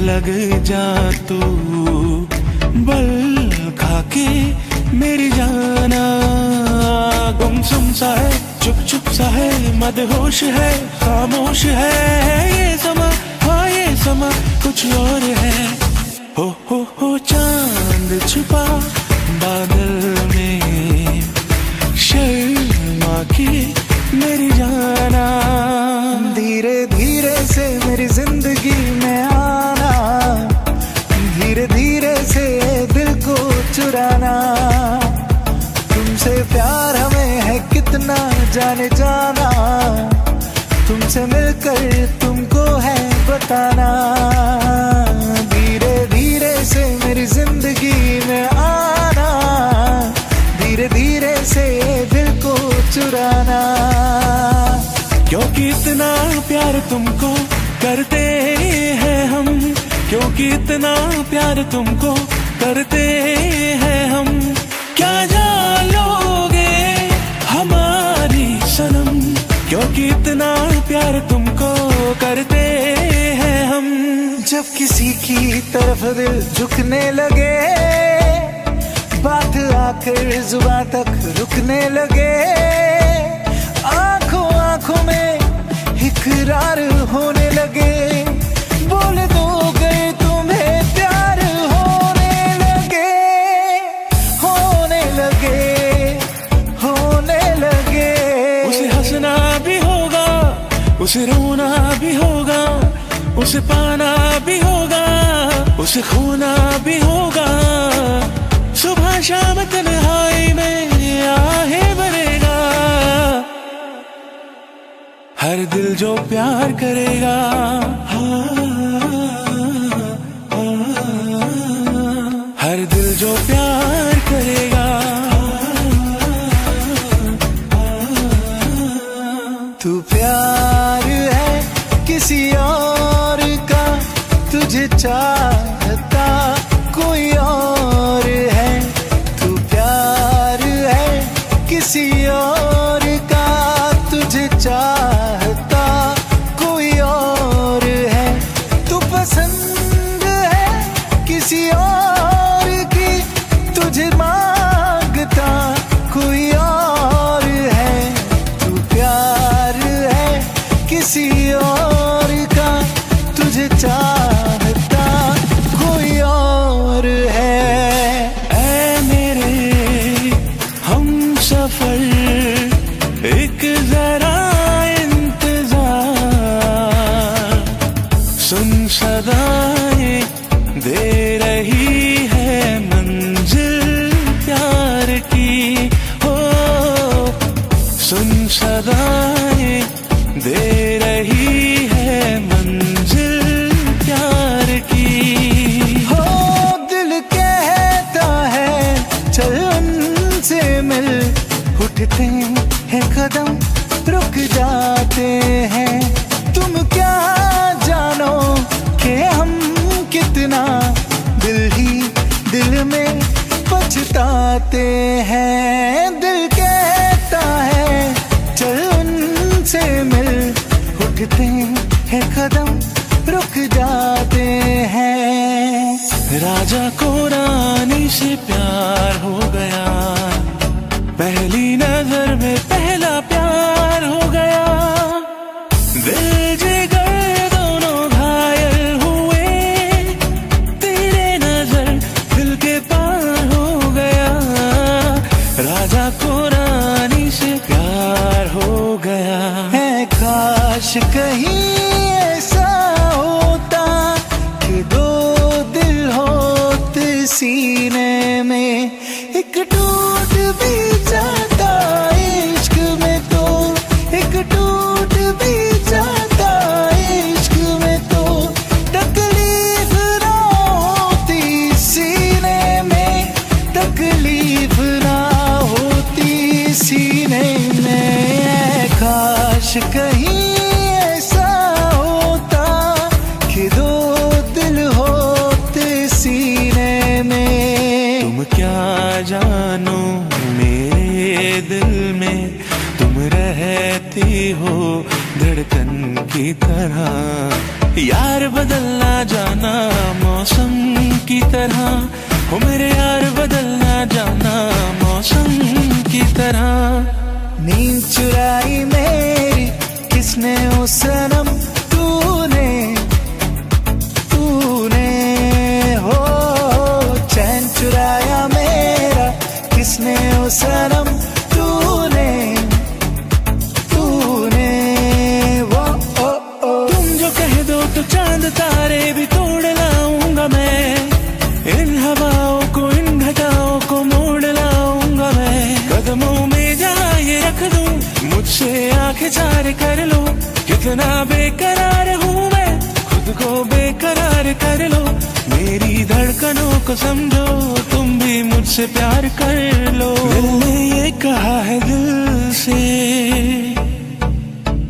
लग जा तू बल खाके मेरी जाना। गुमसुम सा है, चुप चुप सा है, मदहोश है, खामोश है ये समा, हाँ ये समा कुछ और है। हो चांद छुपा बादल में, शर्मा के मेरी जाना। धीरे धीरे से मेरी जिंदगी में आना, धीरे धीरे से दिल को चुराना। तुमसे प्यार हमें है कितना जाने जाना, तुमसे मिलकर तुमको है बताना। धीरे धीरे से मेरी जिंदगी में आना, धीरे धीरे से दिल को चुराना। क्योंकि इतना प्यार तुमको करते हैं हम, क्योंकि इतना प्यार तुमको करते हैं हम। क्या जान लोगे हमारी सनम, क्योंकि इतना प्यार तुमको करते हैं हम। जब किसी की तरफ दिल झुकने लगे, बात आकर जुबां तक रुकने लगे, आंखों आंखों में इकरार होने लगे, बोल दो गए तुम्हें प्यार होने लगे, होने लगे, होने लगे। उसे हंसना भी होगा, उसे रोना भी होगा, उसे पाना भी होगा, उसे खोना भी होगा। सुबह शाम तन्हाई में आहे भरेगा, हर दिल जो प्यार करेगा। हर दिल जो प्यार करेगा। तू प्यार है किसी और का, तुझे चाहता कोई और है। तू प्यार है किसी और का, तुझे चाहता कोई और है। तू पसंद है किसी और की, तुझे मांगता कोई और है। तू प्यार है किसी और का, तुझे चाहता कोई और है। ऐ मेरे हमसफर एक जरा इंतजार, सुन सदाएं दे रही है मंजिल प्यार की। हो सुन सदाएं दे रही है मंजिल प्यार की। हो दिल कहता है चल उनसे मिल, उठते हैं कदम रुक जाते हैं। तुम क्या जानो कि हम कितना दिल ही दिल में पछताते हैं। दिल कहता है चल उनसे मिल, उठते हैं कदम रुक जाते हैं। राजा को रानी से प्यार हो गया, पहली नजर में पहला प्यार हो गया। दिल जिगर दोनों घायल हुए, तेरे नजर दिल के पार हो गया। राजा को रानी से प्यार हो गया। है काश कहीं ऐसा होता कि दो दिल होते सीने में, एक यार बदलना जाना मौसम की तरह, हो मेरे यार बदलना जाना मौसम की तरह। नींद चुराई मेरी किसने ओ सनम, तूने हो। चैन चुराया मेरा किसने ओ सनम, तूने वो तुम जो कह दो तो चांद तारे भी तोड़ लाऊंगा मैं, इन हवाओं को इन घटाओं को मोड़ लाऊंगा मैं। कदमों में जहाँ ये रख दूं, मुझसे आंखें चार कर लो। कितना बेकरार हूँ मैं, खुद को बेकरार कर लो। मेरी धड़कनों को समझो, तुम भी मुझसे प्यार कर लो। दिल ने ये कहा है दिल से,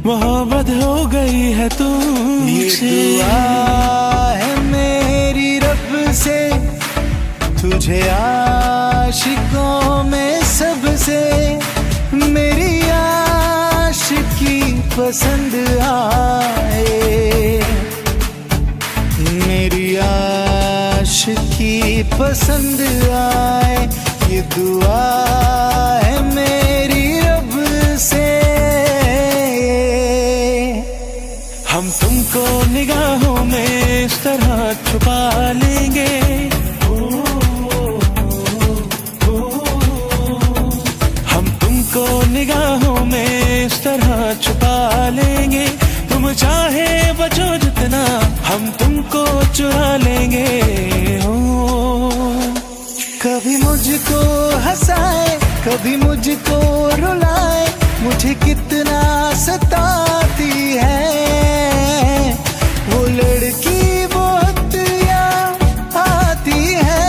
मोहब्बत हो गई है तुमसे। ये दुआ है मेरी रब से, तुझे आशिकों में सबसे मेरी आशिकी पसंद आए, मेरी आशिकी पसंद आए। ये दुआ है मेरी रब से। हम तुमको निगाहों में इस तरह छुपा लेंगे, हम तुमको निगाहों में इस तरह छुपा लेंगे। तुम चाहे बचो जितना, हम तुमको चुरा लेंगे। कभी मुझको हंसाए, कभी मुझको रुलाए, मुझे कितना सताती है वो लड़की, बहुत याद आती है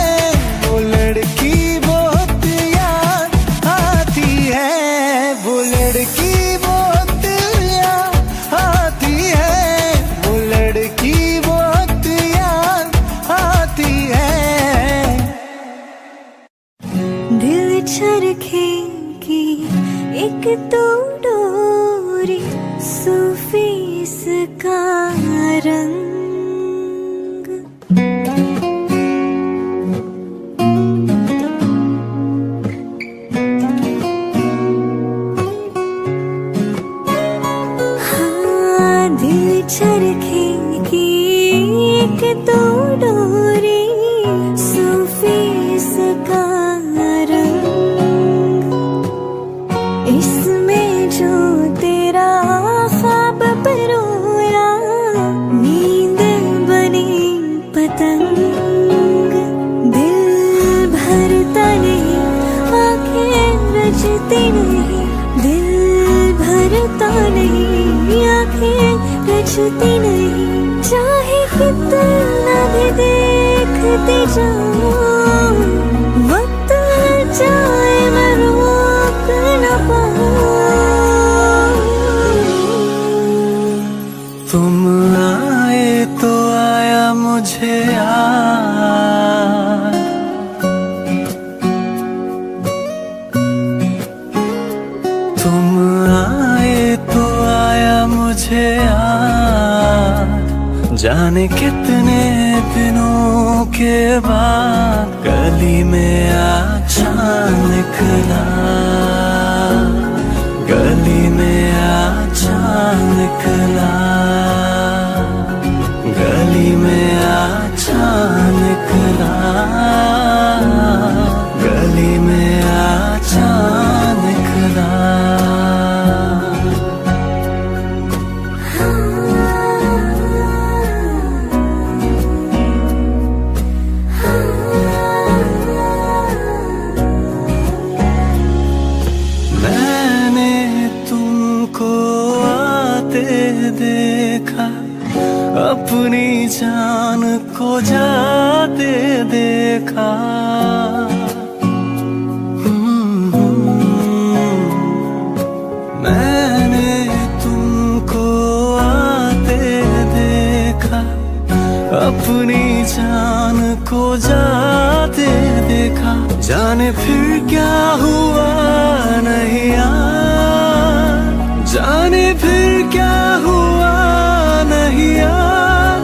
वो लड़की, बहुत याद आती है वो लड़की, बहुत याद आती है वो लड़की, बहुत याद आती है। दिल चरखे की एक तो डोरी, सूफी इसका रंग। हाँ, दिल चरखे की एक तो डोरी, सूफी इसका रंग। इसमें जो तेरा ख्वाब परोया, नींद बनी पतंग। दिल भरता नहीं, आंखें रचती नहीं, दिल भरता नहीं, आंखें रचती नहीं। चाहे कितना भी देखते जाऊं, वक्त जाए मैं रोक न पाऊं। तुम आए तो आया मुझे याद, तुम आए तो आया मुझे याद। जाने कितने दिनों के बाद गली में अचानक निकला, गली में अचानक निकला, गली में अचानक निकला, गली में अचानक निकला। देखा अपनी जान को जाते देखा, मैंने तुमको आते देखा, अपनी जान को जाते देखा। जाने फिर क्या हुआ नहीं यार, जाने फिर क्या हुआ नहीं यार।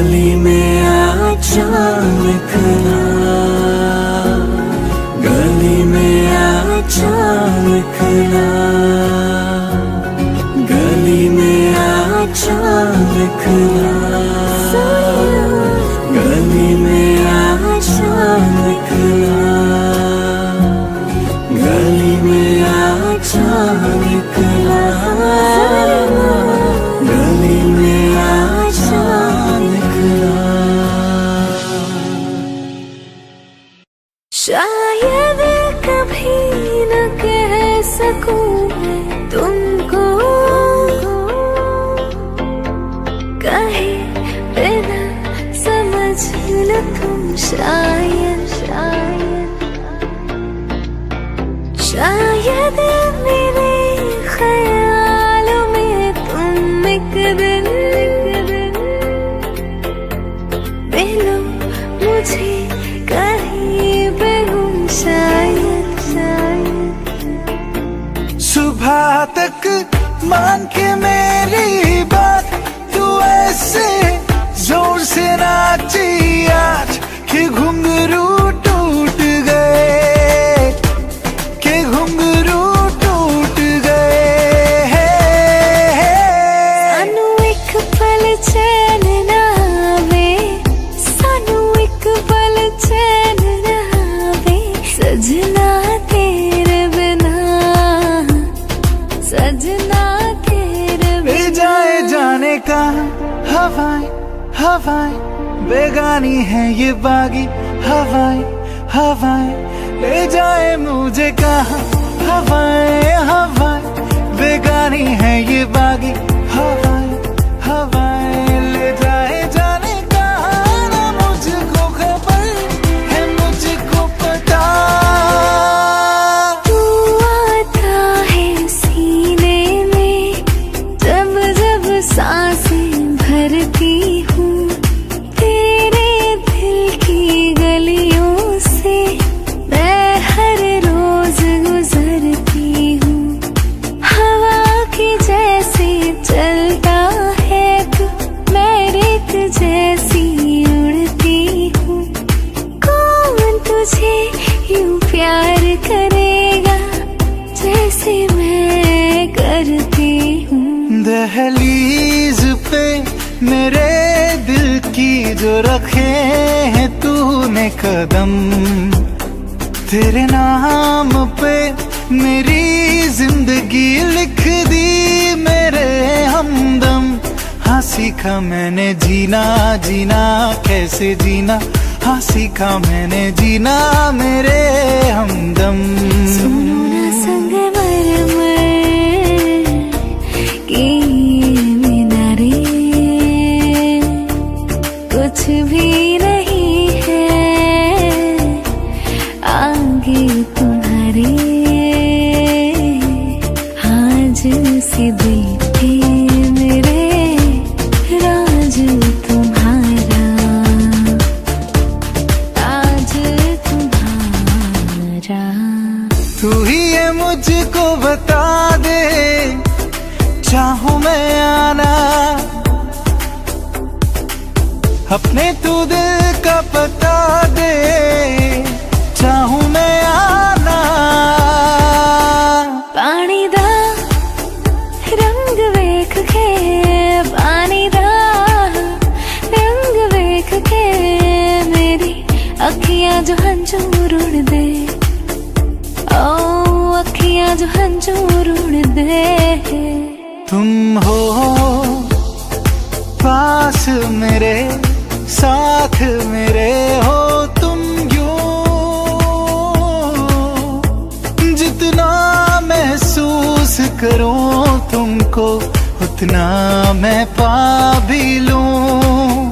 गली में अचानक ना, गली में अचानक ना, गली में अचानक ना, गली में अचानक ना, गली में अचानक ना, गली में अचानक ना। शायद कभी न कह सकूं मैं तुमको, कहे बिना समझ लो तुम शायद, शायद मेरे ख्यालों में तुम एक दिन मिलो मुझे कहीं पे गुम शायद, सुबह तक मान के मेरी बात तू ऐसे जोर से नाची आज कि घुंघरू टूट गए, कि घुंघरू टूट गए। सानू एक पल चैन ना आवे, सानू एक पल चैन ना आवे, सजना तेरे बिना, सजना तेरे ले बिना। जाए जाने का हवाएं, हवाएं बेगानी है ये बागी हवाएं, हवाएं ले जाए मुझे कहाँ, हवाएं हवाएं बेगानी है ये बागी हवाएं, हवाएं ले जाए जाने कहाँ, ना मुझको खबर है मुझको पता। तू आता है सीने में जब जब सांसें भरती हूँ, तेरे दिल की गलियों से मैं हर रोज गुजरती हूँ। हवा की जैसे चलता है तू, मैं रेत जैसी उड़ती हूँ। कौन तुझे यूं प्यार करेगा जैसे मैं करती हूँ। दहलीज पे मेरे दिल की जो रखे हैं तूने कदम, तेरे नाम पे मेरी जिंदगी लिख दी मेरे हमदम। हाँ सीखा मैंने जीना, जीना कैसे जीना, हाँ सीखा मैंने जीना मेरे हमदम। सुनो ना संगमरमर की मीनारे, कुछ भी नहीं है आगे तुम्हारे, आज से दिल पे मेरे राज तुम्हारा, आज तुम्हारा। तू ही ये मुझको बता दे, चाहूं मैं आना अपने तू दिल का पता दे, चाहूं मैं आना। पानी दा रंग वेख के, पानी दा रंग वेख के मेरी अखियां जो हंजूर उड़ दे, ओ अखियां जो हंजूर उड़ दे। तुम हो पास मेरे, साथ मेरे हो तुम यूं, जितना महसूस करूं तुमको उतना मैं पा भी लूं।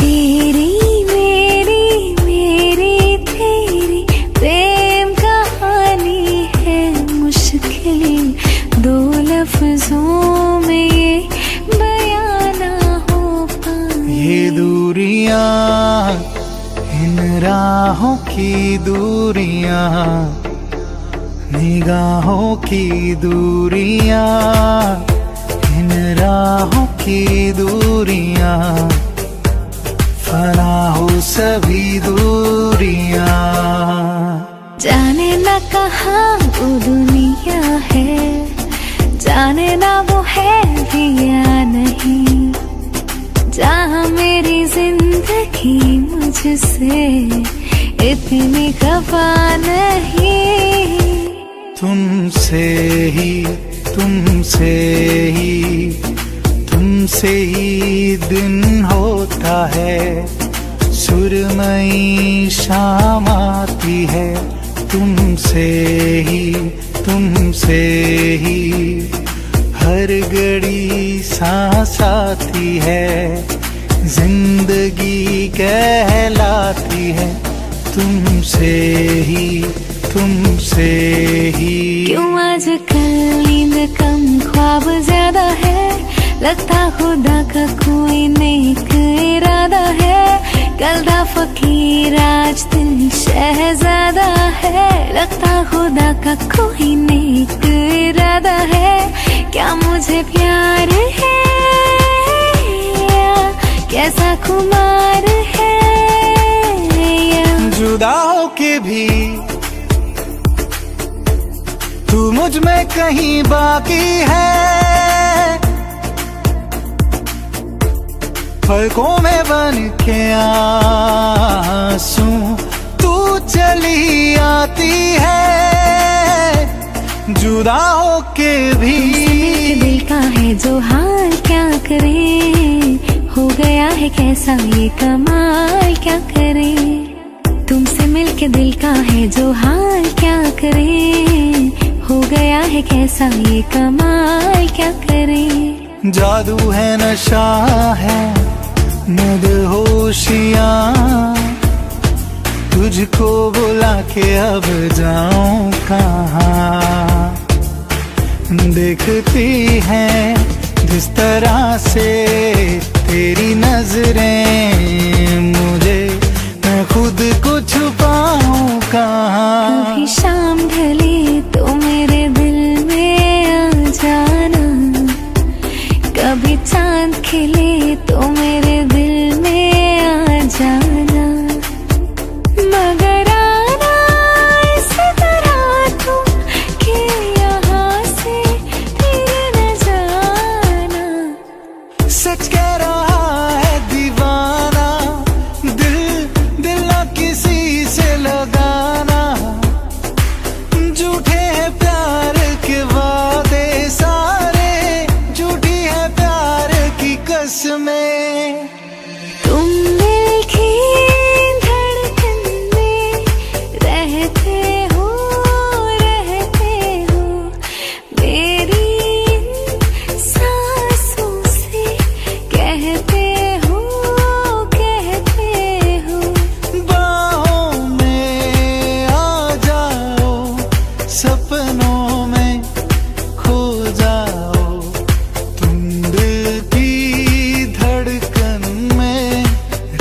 तेरी मेरी मेरी तेरी प्रेम कहानी है मुश्किल, दो लफ्जों में ये बयां ना हो पाए। ये दूरियां, इन राहों की दूरियां, निगाहों की दूरियां, इन राहों की दूरियां, सभी दूरियां। जाने ना कहाँ वो दुनिया है, जाने ना वो है भी या नहीं, जहाँ मेरी जिंदगी मुझसे इतनी खफा नहीं। तुमसे ही तुमसे ही तुमसे ही दिन होता है, सुरमई शाम आती है। तुमसे ही हर घड़ी सांस आती है, जिंदगी कहलाती है। तुमसे ही क्यों आजकल नींद कम ख्वाब ज्यादा है, लगता खुदा का कोई नेक इरादा है। कल दा फकीर आज दिल शहजादा है, लगता खुदा का कोई नेक इरादा है। क्या मुझे प्यार है या कैसा खुमार है, या जुदा होके भी तू मुझ में कहीं बाकी है। पलकों में बन के आंसू तू चली आती है, जुदा होके भी। दिल का है जो हाल क्या करे, हो गया है कैसा ये कमाल क्या करे। तुमसे मिलके दिल का है जो हाल क्या करे, हो गया है कैसा ये कमाल क्या करे। जादू है नशा है मदहोशियाँ, तुझको बुला के अब जाऊं कहाँ। देखती है जिस तरह से तेरी नजरें मुझे, मैं खुद को छुपाऊं कहाँ। कभी शाम ढले तो मेरे दिल में आ जाना, कभी चांद खिले तो मेरे दिल में आ जाना। मगर आना इस तरह तो कि यहाँ से फिर न जाना। सच कह रहा है दीवाना, दिल ना किसी से लगाना। झूठे हैं प्यार के वादे सारे, झूठी है प्यार की कसमें। तुम दिल की धड़कन में रहते हो मेरी सांसों से कहते हो बाहों में आ जाओ, सपनों में खो जाओ। तुम दिल की धड़कन में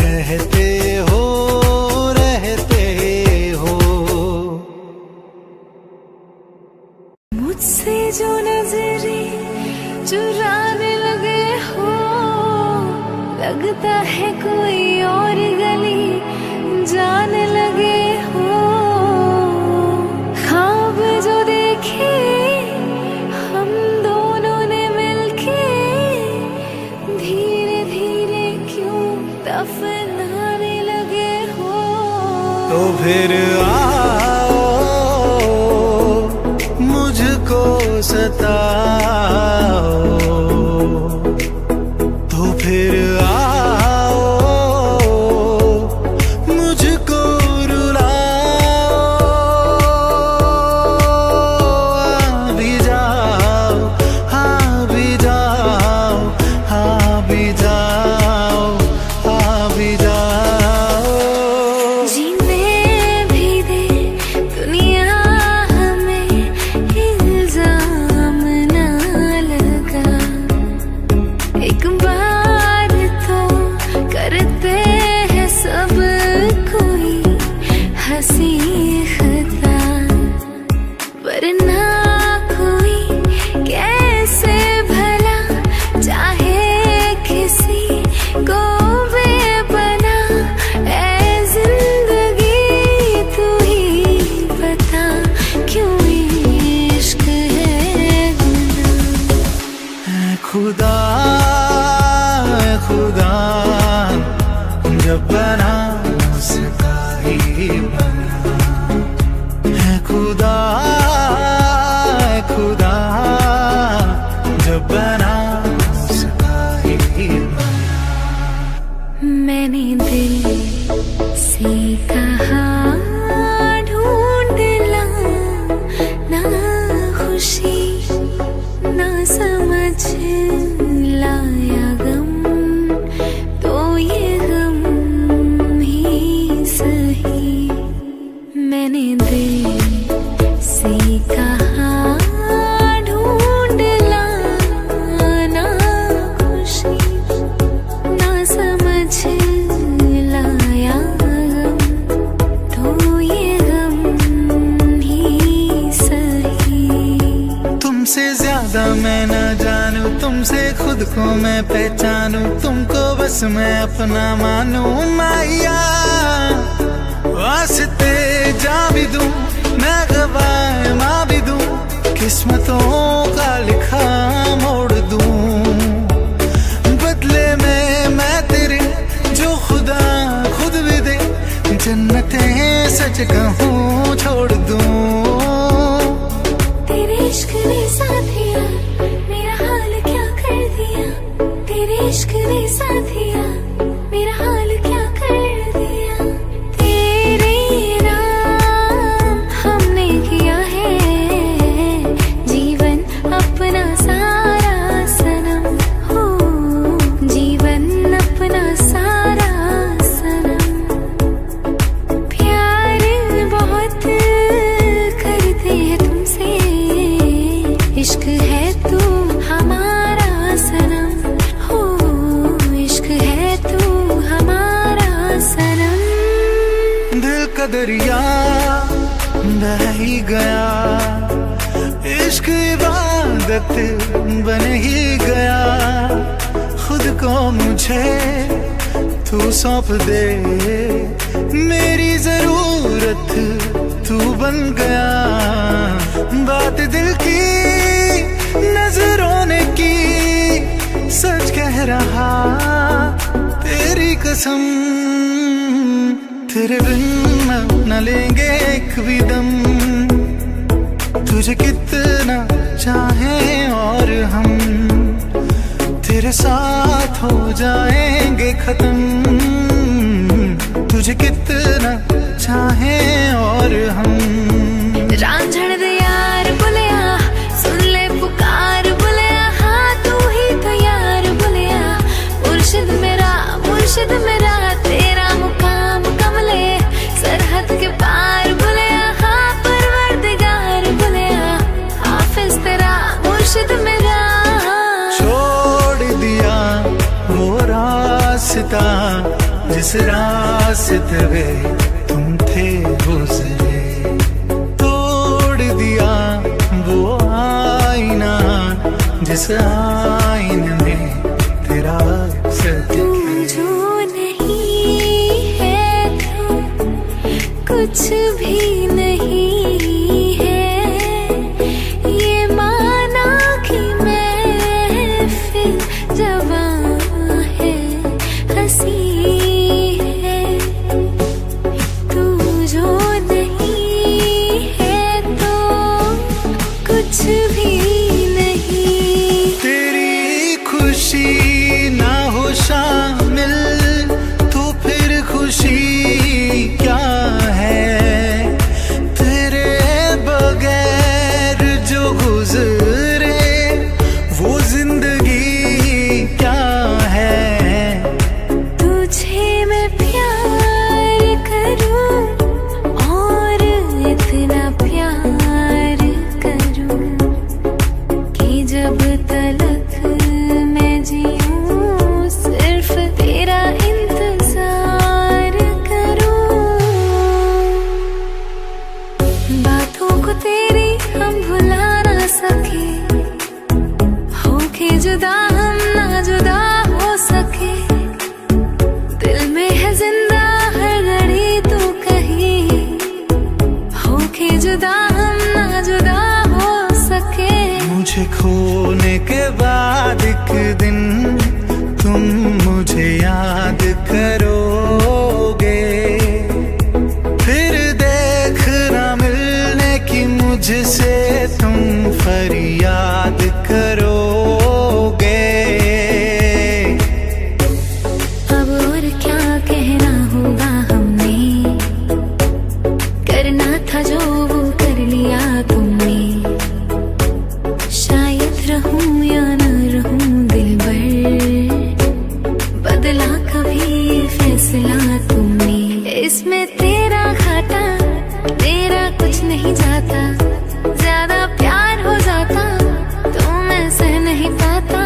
रहते हो। मुझसे जो नजरे चुराने लगे हो, लगता है कोई और गली जाने लगे हो। ख्वाब जो देखे हम दोनों ने मिलके, धीरे धीरे क्यों दफनाने लगे हो। तो फिर आओ मुझको सताओ, तो फिर आओ मुझको रुलाओ। आ भी जाओ, आ भी जाओ, आ भी जाओ, आ भी जाओ। जीने भी दे दुनिया हमें, इल्जाम ना लगा। खुदा जब बना उसका ही बना है खुदा जब बना उसका ही बना। मैंने दिल से कहा ढूंढ ला ना खुशी ना समझ लाया गम तो ये गम ही सही। मैंने दिल से कहा ढूंढ ला ना खुशी ना समझ लाया गम तो ये गम ही सही। तुमसे ज्यादा मैं न जानूं, तुमसे खुद को मैं पहचानूं, तुमको बस मैं अपना मानूं। माया वास्ते जा भी दूं, मैं गवाह माँ भी दूं, किस्मतों का लिखा मोड़ दूं। बदले में मैं तेरे जो खुदा खुद भी दे, जन्नतें सच कहूँ छोड़ दूं। तेरे इश्क ने साथिया मेरा हाल क्या कर दिया, तेरे इश्क ने साथिया मेरा हाल क्या कर दिया। तेरे नाम हमने किया है जीवन अपना सारा सनम हो, जीवन अपना सारा सनम। प्यार बहुत करते हैं तुमसे, इश्क है तू हमारा सनम हो, इश्क है तू हमारा सनम। दिल का दरिया बह ही गया, इश्क इबादत बन ही गया। खुद को मुझे तू सौंप दे, मेरी जरूरत तू बन गया। बात दिल की नजरों ने की, सच कह रहा तेरी कसम। तेरे बिन न लेंगे एक भी दम, तुझे कितना चाहें और हम तेरे साथ हो जाएंगे खत्म। तुझे कितना चाहें और हम। रांझण दे यार बुलिया सुन ले पुकार बुलिया, हाँ तू ही तो यार बुलिया। मुर्शिद मेरा तेरा मुकाम कमले सरहद के पार बुलिया, हाँ परवरदिगार बुलिया। हाफिज तेरा मुर्शिद मेरा। छोड़ दिया वो रास्ता जिस रास्ते पे तुम थे गुजरे, तोड़ दिया वो आईना जिस आईने में तेरा तू जो नहीं है तू कुछ भी नहीं है, ये माना कि महफिल जवां है हंसी है। तू जो नहीं है तो कुछ भी नहीं। तेरी खुशी ना हो शामिल तो फिर खुशी क्या है। तेरे बगैर जो गुजरे वो जिंदगी क्या है। तुझे मैं प्यार करूं और इतना प्यार करूं कि जब तलक मैं जीऊं सिर्फ तेरा इंतजार करूं। बातों को तेरी हम भुला ना सके, होके जुदा हम ना जुदा हो सके। दिल में है जिंदा हर घड़ी तू कहीं, होके जुदा हम ना जुदा हो सके। मुझे खोने के बाद एक दिन तुम मुझे ये फैसला तुमने, इसमें तेरा घाटा तेरा कुछ नहीं जाता, ज्यादा प्यार हो जाता तो मैं सह नहीं पाता।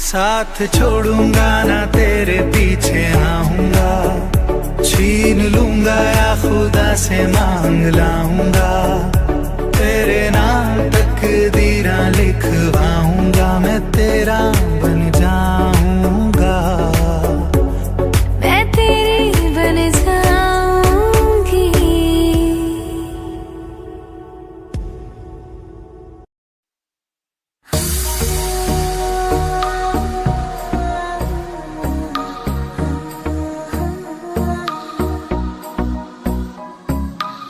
साथ छोड़ूंगा ना तेरे पीछे आऊंगा, छीन लूंगा या खुदा से मांग लाऊंगा, तेरे नाम तकदीरा लिखवाऊंगा, मैं तेरा बन जाऊंगा, मैं तेरी बन जाऊंगी।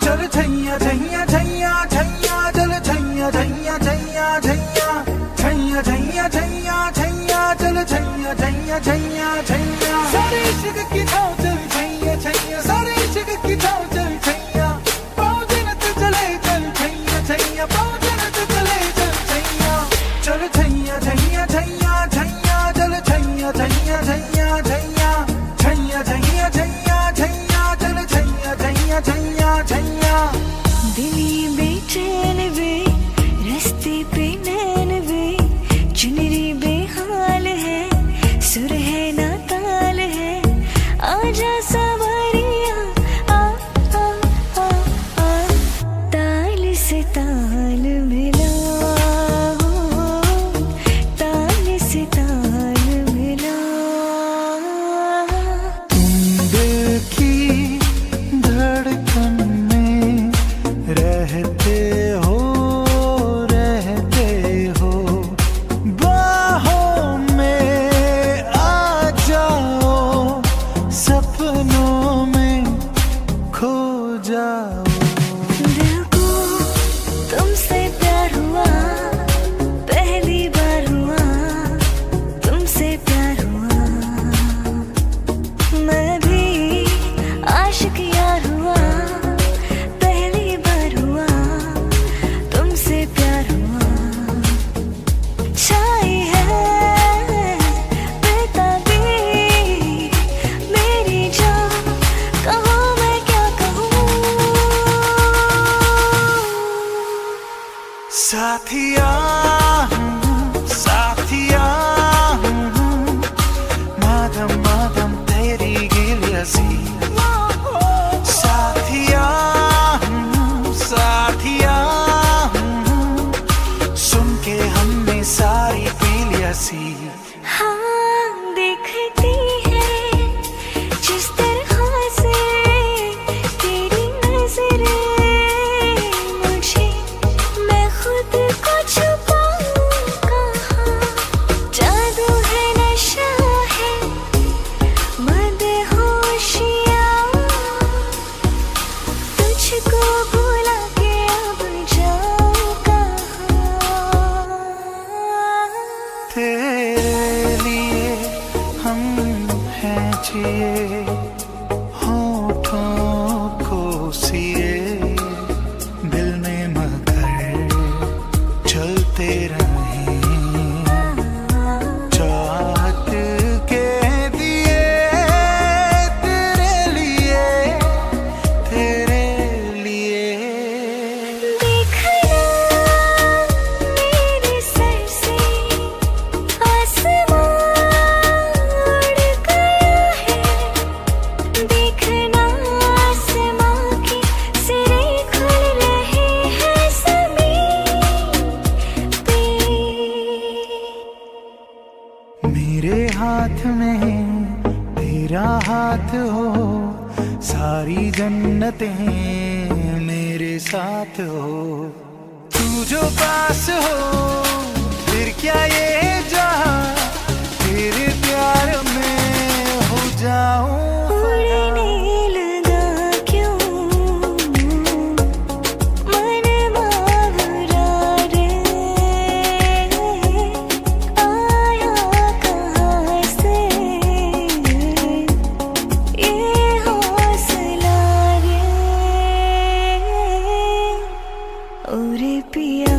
चल छैया छैया छैया छैया, चल छैया छैया छैया छैया, छैया छैया छैया छैया, चल छैया छैया छैया छैया, सारे इश्क की छाँव चल छैया छैया, सारे इश्क की छाँव चल छैया, पाँव जन्नत चले चल छैया छैया, पाँव जन्नत चले चल छैया, चल छैया छैया छैया छैया, चल छैया छैया छैया छैया, छैया छैया छैया छैया, चल छैया छैया छैया छैया। दिली बेचैन वे रास्ते पे नैन वे, चुनरी बेहाल है सुर है ना ताल है, आजा सवारिया आ आ आ आ, ताल से ताल मिला, ताल से ताल मिला। दिल की धड़कन में रहते हो, बाहों में आ जाओ, सपनों में खो जाओ। दिल को तुमसे प्यार हुआ, पहली बार हुआ तुमसे प्यार हुआ, मैं भी आशिक यार हुआ, पहली बार हुआ तुमसे प्यार हुआ। छाई है बेताबी मेरी जान, कहो मैं क्या कहूँ। साथिया साथिया, मादम मादम तेरी गिलियासी, साथिया साथिया, सुन के हमने सारी पी लिया सी। हाँ देखती है जिस तरह से तेरी नजरें मुझे, मैं खुद को छुपाऊं कहाँ, जादू है नशा है मदहोशियाँ, तुझको भुला के अब जाऊं कहाँ। तेरे लिए हम हैं जिए, होठों को सिए, दिल में मगर चलते रहें, चाहत के दिए तेरे लिए, तेरे लिए। देखना मेरे सर से आसमां उड़ गया है, देखना आसमां के सिरे खुल रहे हैं ज़मीन पे। मेरे हाथ में तेरा हाथ हो, सारी जन्नतें मेरे साथ हो, तू जो पास हो फिर क्या ये जहां, तेरे प्यार में हो जाऊं। उड़ने लगा क्यों मन बावरा रे, आया कहाँ से ये हौसला रे, ओ रे पिया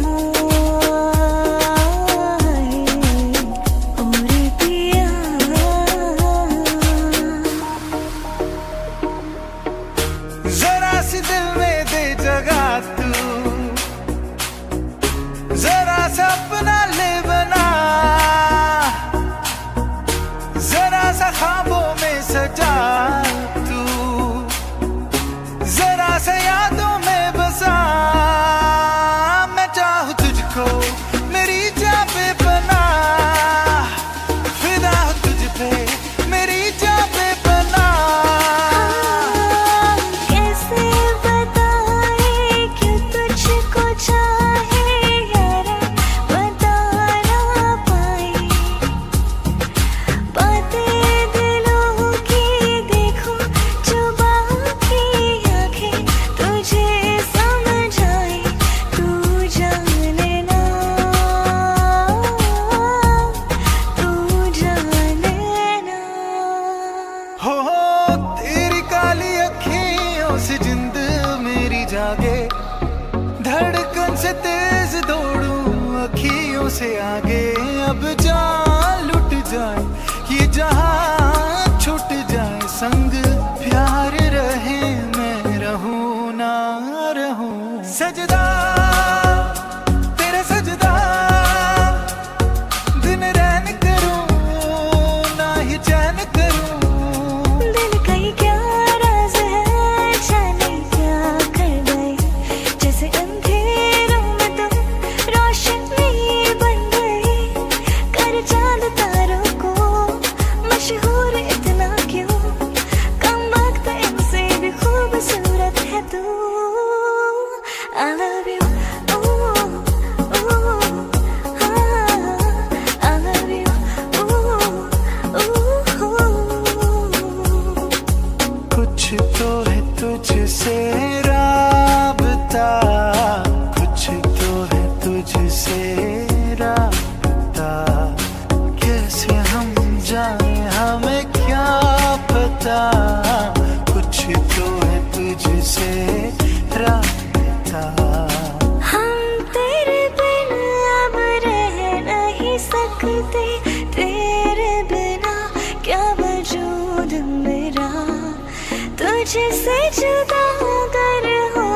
तुझसे जुदा अगर हो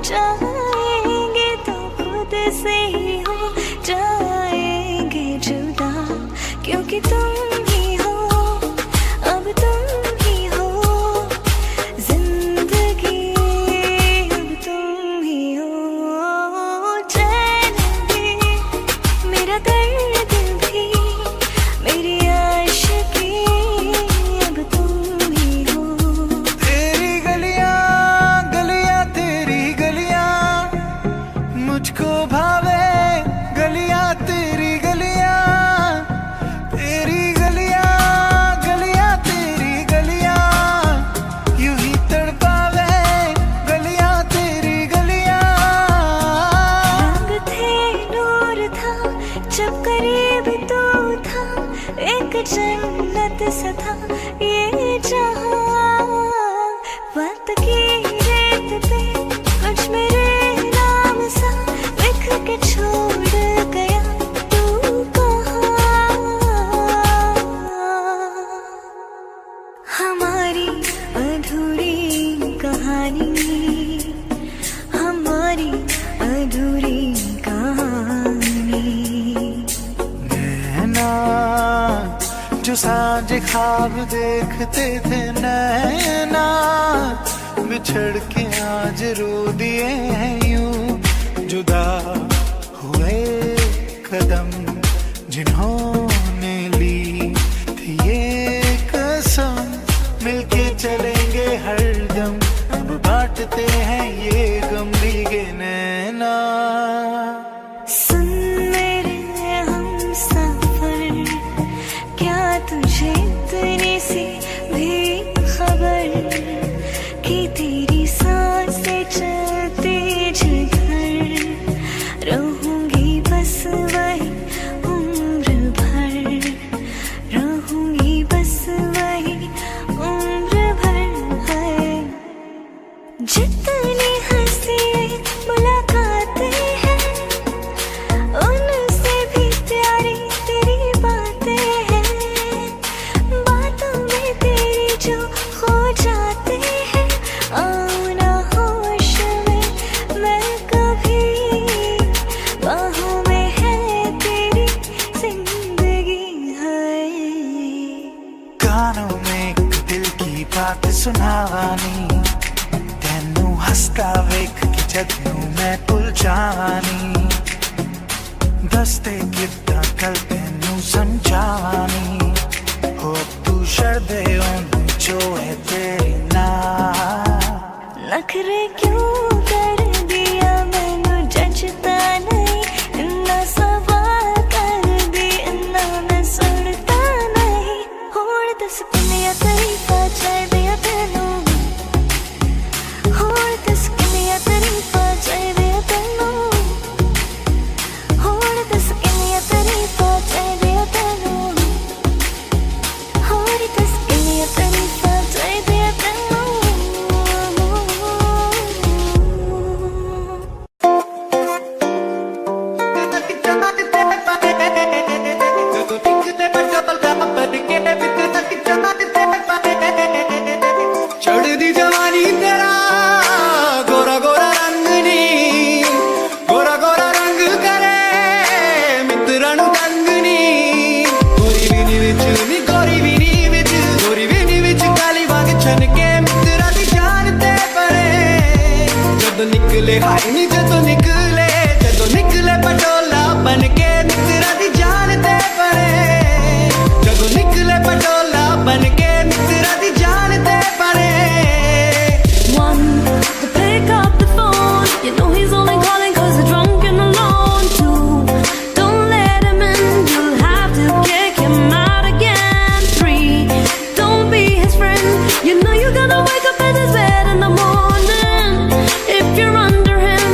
जाएंगे तो खुद से ही हो जाएंगे जुदा, क्योंकि तुम ही हो, अब तुम ही हो जिंदगी, अब तुम ही हो चैन भी, मेरा दर्द भी, मेरी आशिकी, अब तुम ही हो। तेरी गलियां गलियां तेरी गलियां मुझको भावे, गलियां तेरी गलियां, तेरी गलियां गलियां तेरी गलियां यूं ही तड़पावे, गलियां तेरी गलियां। रंग थे नूर था जब करीब तू था, एक जन्नत सा था ये जहां, वक्त की रेत पे कुछ मेरे नाम सा लिख के छोड़ गया तू कहाँ। हमारी अधूरी कहानी, हमारी अधूरी कहानी। नैना जो सांझ ख्वाब देखते थे, नैना बिछड़ के आज रो दिए हैं यूं, जुदा हुए कदम जिन्होंने ली थी ये कसम, मिलके चलेंगे हरदम, अब बांटते हैं ये गम भीगे नैना। सुन मेरे हमसफर, क्या तुझे इतनी सी भी खबर कि तेरी सांसें चलती जिधर, रहूंगी बस वही उम्र भर, रहूंगी बस वही उम्र भर है। जितनी हंसी मुलाकातें हैं, उनसे भी प्यारी तेरी बातें हैं, बातों में तेरी जो खो जाते हैं, आओ ना होश में मैं कभी, बाहों में है तेरी जिंदगी है। कानों में एक दिल की बात सुनावानी, तेनू हसता वेख के जदनू मैं भुल जावानी, दसते किदा कल तेनू समझावानी, हो तू शर्दे ओनू जो है तेरी ना। नखरे क्यों कर दिया मैनू जचता नहीं, इन्ना सवाल कर दी इन्ना मैं सुनता नहीं, होण दस किन्नियां तरीफां चाहिदियां तैनू, होण दस किन्नियां तरीफां चाहिदियां तैनू, होण दस किन्नियां तरीफां चाहिदियां तैनू, होण दस किन्नियां तरीफां चाहिदियां तैनू। चढ़दी जवानी तेरा गोरा गोरा रंग नी, गोरा गोरा रंग करे मित्रा नू तंग नी, गोरी बीनी विच नी गोरी बीनी विच, गोरी बीनी विच काली वांग छनके मित्रा दी जान ते परे, जदों निकले हाय नी जदों निकले पटोला बनके मित्रा दी जान ते परे, जदों निकले पटोला बनके मित्रा दी जान ते परे। One, to pick up the phone, you know he's only calling 'cause you're drunk and alone. Two, don't let him in, you'll have to kick him out again. Three, don't be his friend, you know you're gonna wake up in his bed in the morning if you're under him.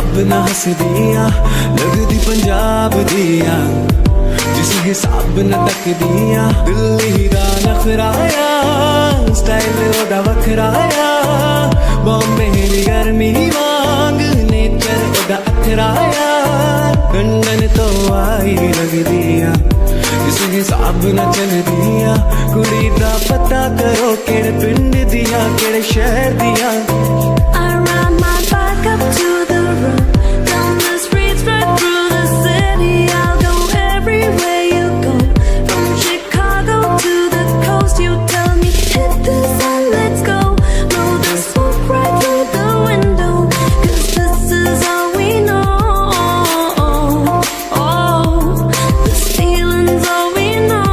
हिसाब ना हस दिया लगदी पंजाब दिया जिस हिसाब न तक दिया दिल्ली दा नखराया स्टाइल ओदा वखराया बॉम्बे दी गर्मी वांग नेचर ओदा अथराया लंदन तो आई लगदिया जिस हिसाब न चल दिया कुड़ी दा पता करो केड़े पिंड दिया केड़े शहर दिया I ride my bike up to the road, down the streets, right through the city. I'll go everywhere you go, from Chicago to the coast. You tell me hit the sun, let's go. Blow the smoke right through the window, 'cause this is all we know. This feeling's all we know.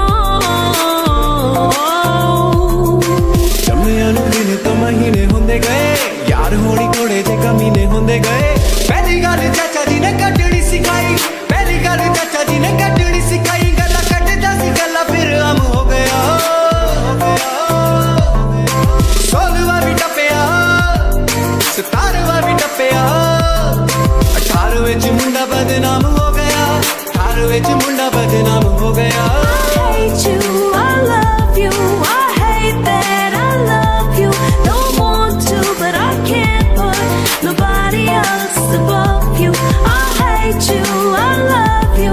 जम्मिया नूं दिन तो महीने होंदे गए यार होनी थोड़े जे कमीने होंदे गए पहली गल चाचा जी ने कटड़ी सिखाई पहली गल चाचा जी ने कटड़ी सिखाई गल्ला कटदा सी गल्ला फिर आम हो गया 16वां भी टप्पिया 17वां भी टप्पिया 18 विच मुंडा बदनाम हो गया 18 विच मुंडा बदनाम हो गया I hate you, I love you, I hate that I love you. Don't want to, but I can't put nobody else above you. I hate you, I love you,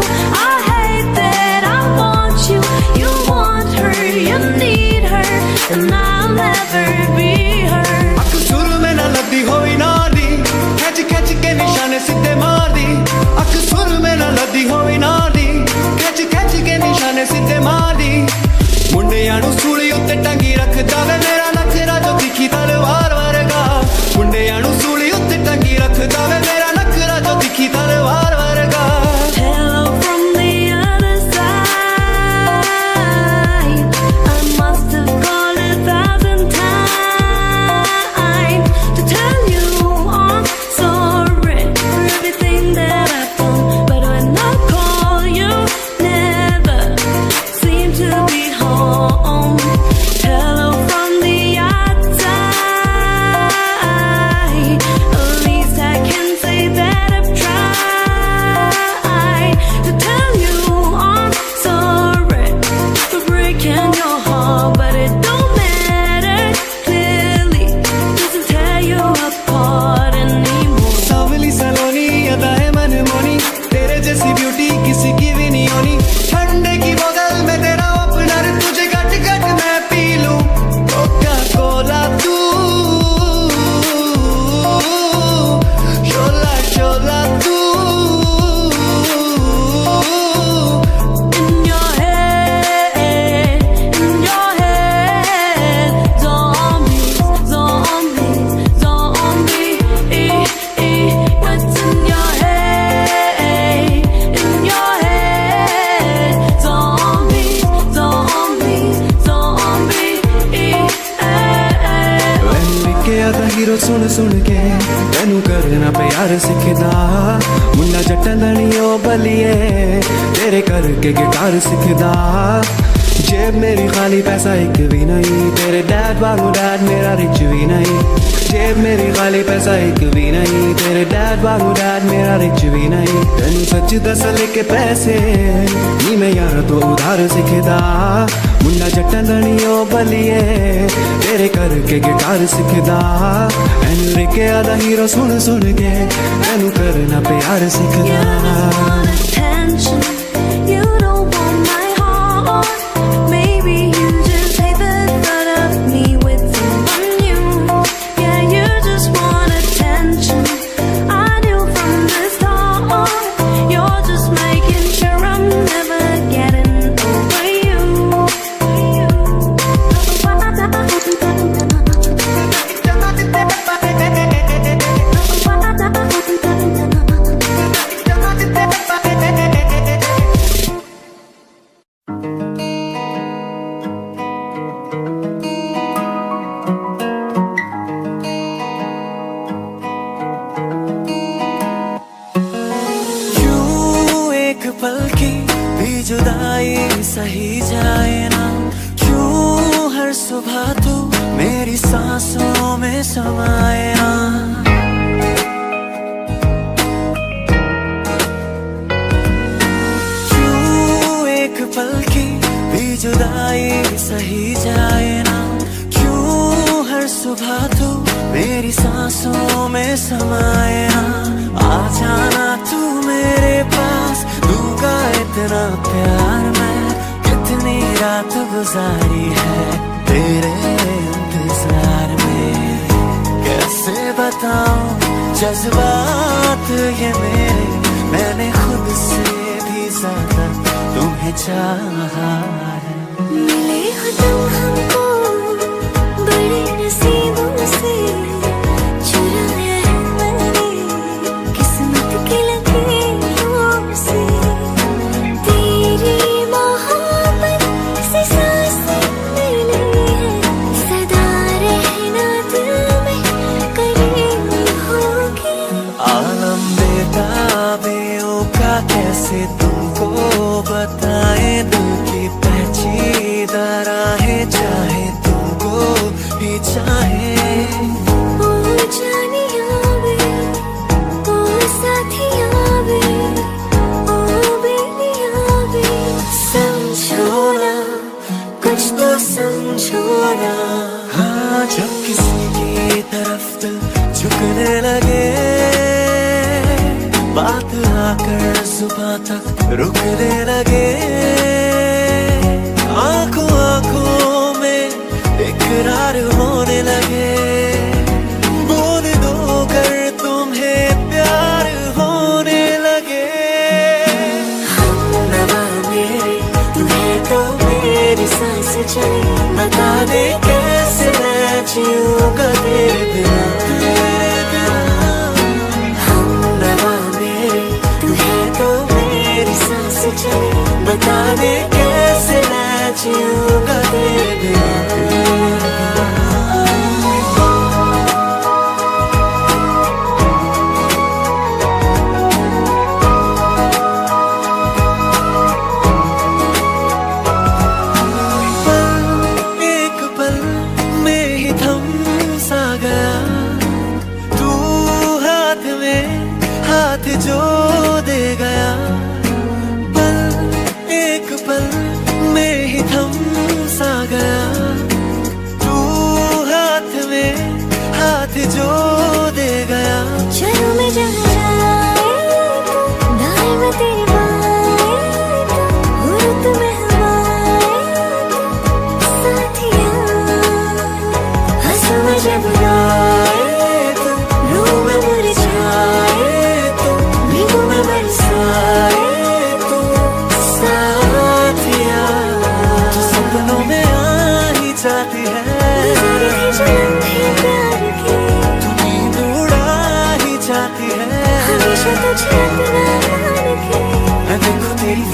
I hate that I want you. You want her, you need her, and I'll never be her. अख सुर में न लदी होई नाली खच खच के निशाने सिद्धे मार दी अख सुर में न लदी होई नाली खच खच के निशाने सिद्धे मार दी मुंडियां नूं सूली उत्ते टंगी रखदा वे मेरा नखरा जो दिखी तलवार वर्गा मुंडियां नूं सूली उत्ते टंगी रखदा वे मेरा नखरा जो दिखी तलवार वर्गा Hello from the other side. I must have called 1,000 times to tell you I'm sorry for everything that I've done. But when I call, you never seem to be home. Hello from the outside. At least I can say that I've tried to tell you I'm sorry for breaking your heart, but it don't matter. Clearly doesn't tear you apart anymore. सावली सलोनी अदा है मनमोनी तेरे जैसी beauty किसी की भी नहीं होनी ठंडे की बोतल में तेरा ओपनर तुझे गट गट मैं पी लूं कोका कोला तू शोला शोला तू In your head, zombies, zombies, zombie. What's in your head? In your head, zombies, zombies, zombie. के आदा हीरो सुन सुन के तेनू करना प्यार सिखदा मुन्ना जट्टां दा नी ओ बलिए तेरे करके गिटार सिखदा जेब मेरी खाली पैसा एक भी नहीं तेरे डैड वांगू डैड मेरा रिच भी नहीं जेब मेरी खाली पैसा एक भी नहीं तेरे डैड वांगू डैड मेरा रिच भी नहीं तेनू सच दस लेके पैसे नी मैं यार तो उधार सिखदा मुन्ना जट्टां दा नी ओ बलिए तेरे करके गिटार सिखदा एनरिके आदा हीरो सुन सुन के तेनू करना प्यार You just सिखदा want attention. You don't want my heart. Maybe you just hate the thought of me with someone new. Yeah, you just want attention. I knew from the start. You're just making sure I'm never getting over you. पल की भी जुदाई सही जाए ना क्यों हर सुबह तू मेरी सांसों में समाए ना भी जुदाई सही जाए ना, क्यों हर सुबह तू मेरी सांसों में समाए ना। आ जाना तू मेरे पास, दूंगा इतना प्यार मैं, कितनी रात गुजारी है तेरे इंतजार में। कैसे बताऊं जज्बात ये मेरे, मैंने खुद से भी ज्यादा तुम्हें चाहा है। मिले हो तुम हमको बड़े नसीबों से, चुराया है मैंने किस्मत की लकीरों से। तेरी मोहब्बत से सांसें मिली है, सदा रहना दिल में करीब होगी। आलम बेताबियों का कैसे तुमको बताए, दिल की पेचीदा राहें चाहे तुमको भी चाहे। ओ जानिया वे, ओ साथिया वे, ओ बेलिया वे, समझो ना कुछ तो समझो ना। हाँ, जब किसी की तरफ दिल झुकने लगे, बात आकर सुबह तक रुकने लगे। आंखों आंखों में इकरार होने लगे, बोल दो कर तुम्हें प्यार होने लगे। हमनवा मेरे तू है तो मेरी सांस चले, बता दे कैसे मैं जीऊंगा तेरे बिना। बता दे कैसे मैं जीऊंगा तेरे बिना। एक पल में ही थम सा गया, तू हाथ में हाथ जो दे गया। पल में ही थम सा गया, तू हाथ में हाथ जो दे गया। चलो मैं जहाँ जाए तो दाएं मैं तेरी बाएं तो, रुत में हवाएं तो साथिया। हंसू मैं जब गाए तो, रो मैं मुरझाए तो, भीगू मैं बरसाए तो साथिया। सपनों में आ ही जाती है, गुज़रे थे जो लम्हे प्यार के, तू नींद उड़ा ही जाती है। हमेशा तुझे अपना मान के मैं देखूं तेरी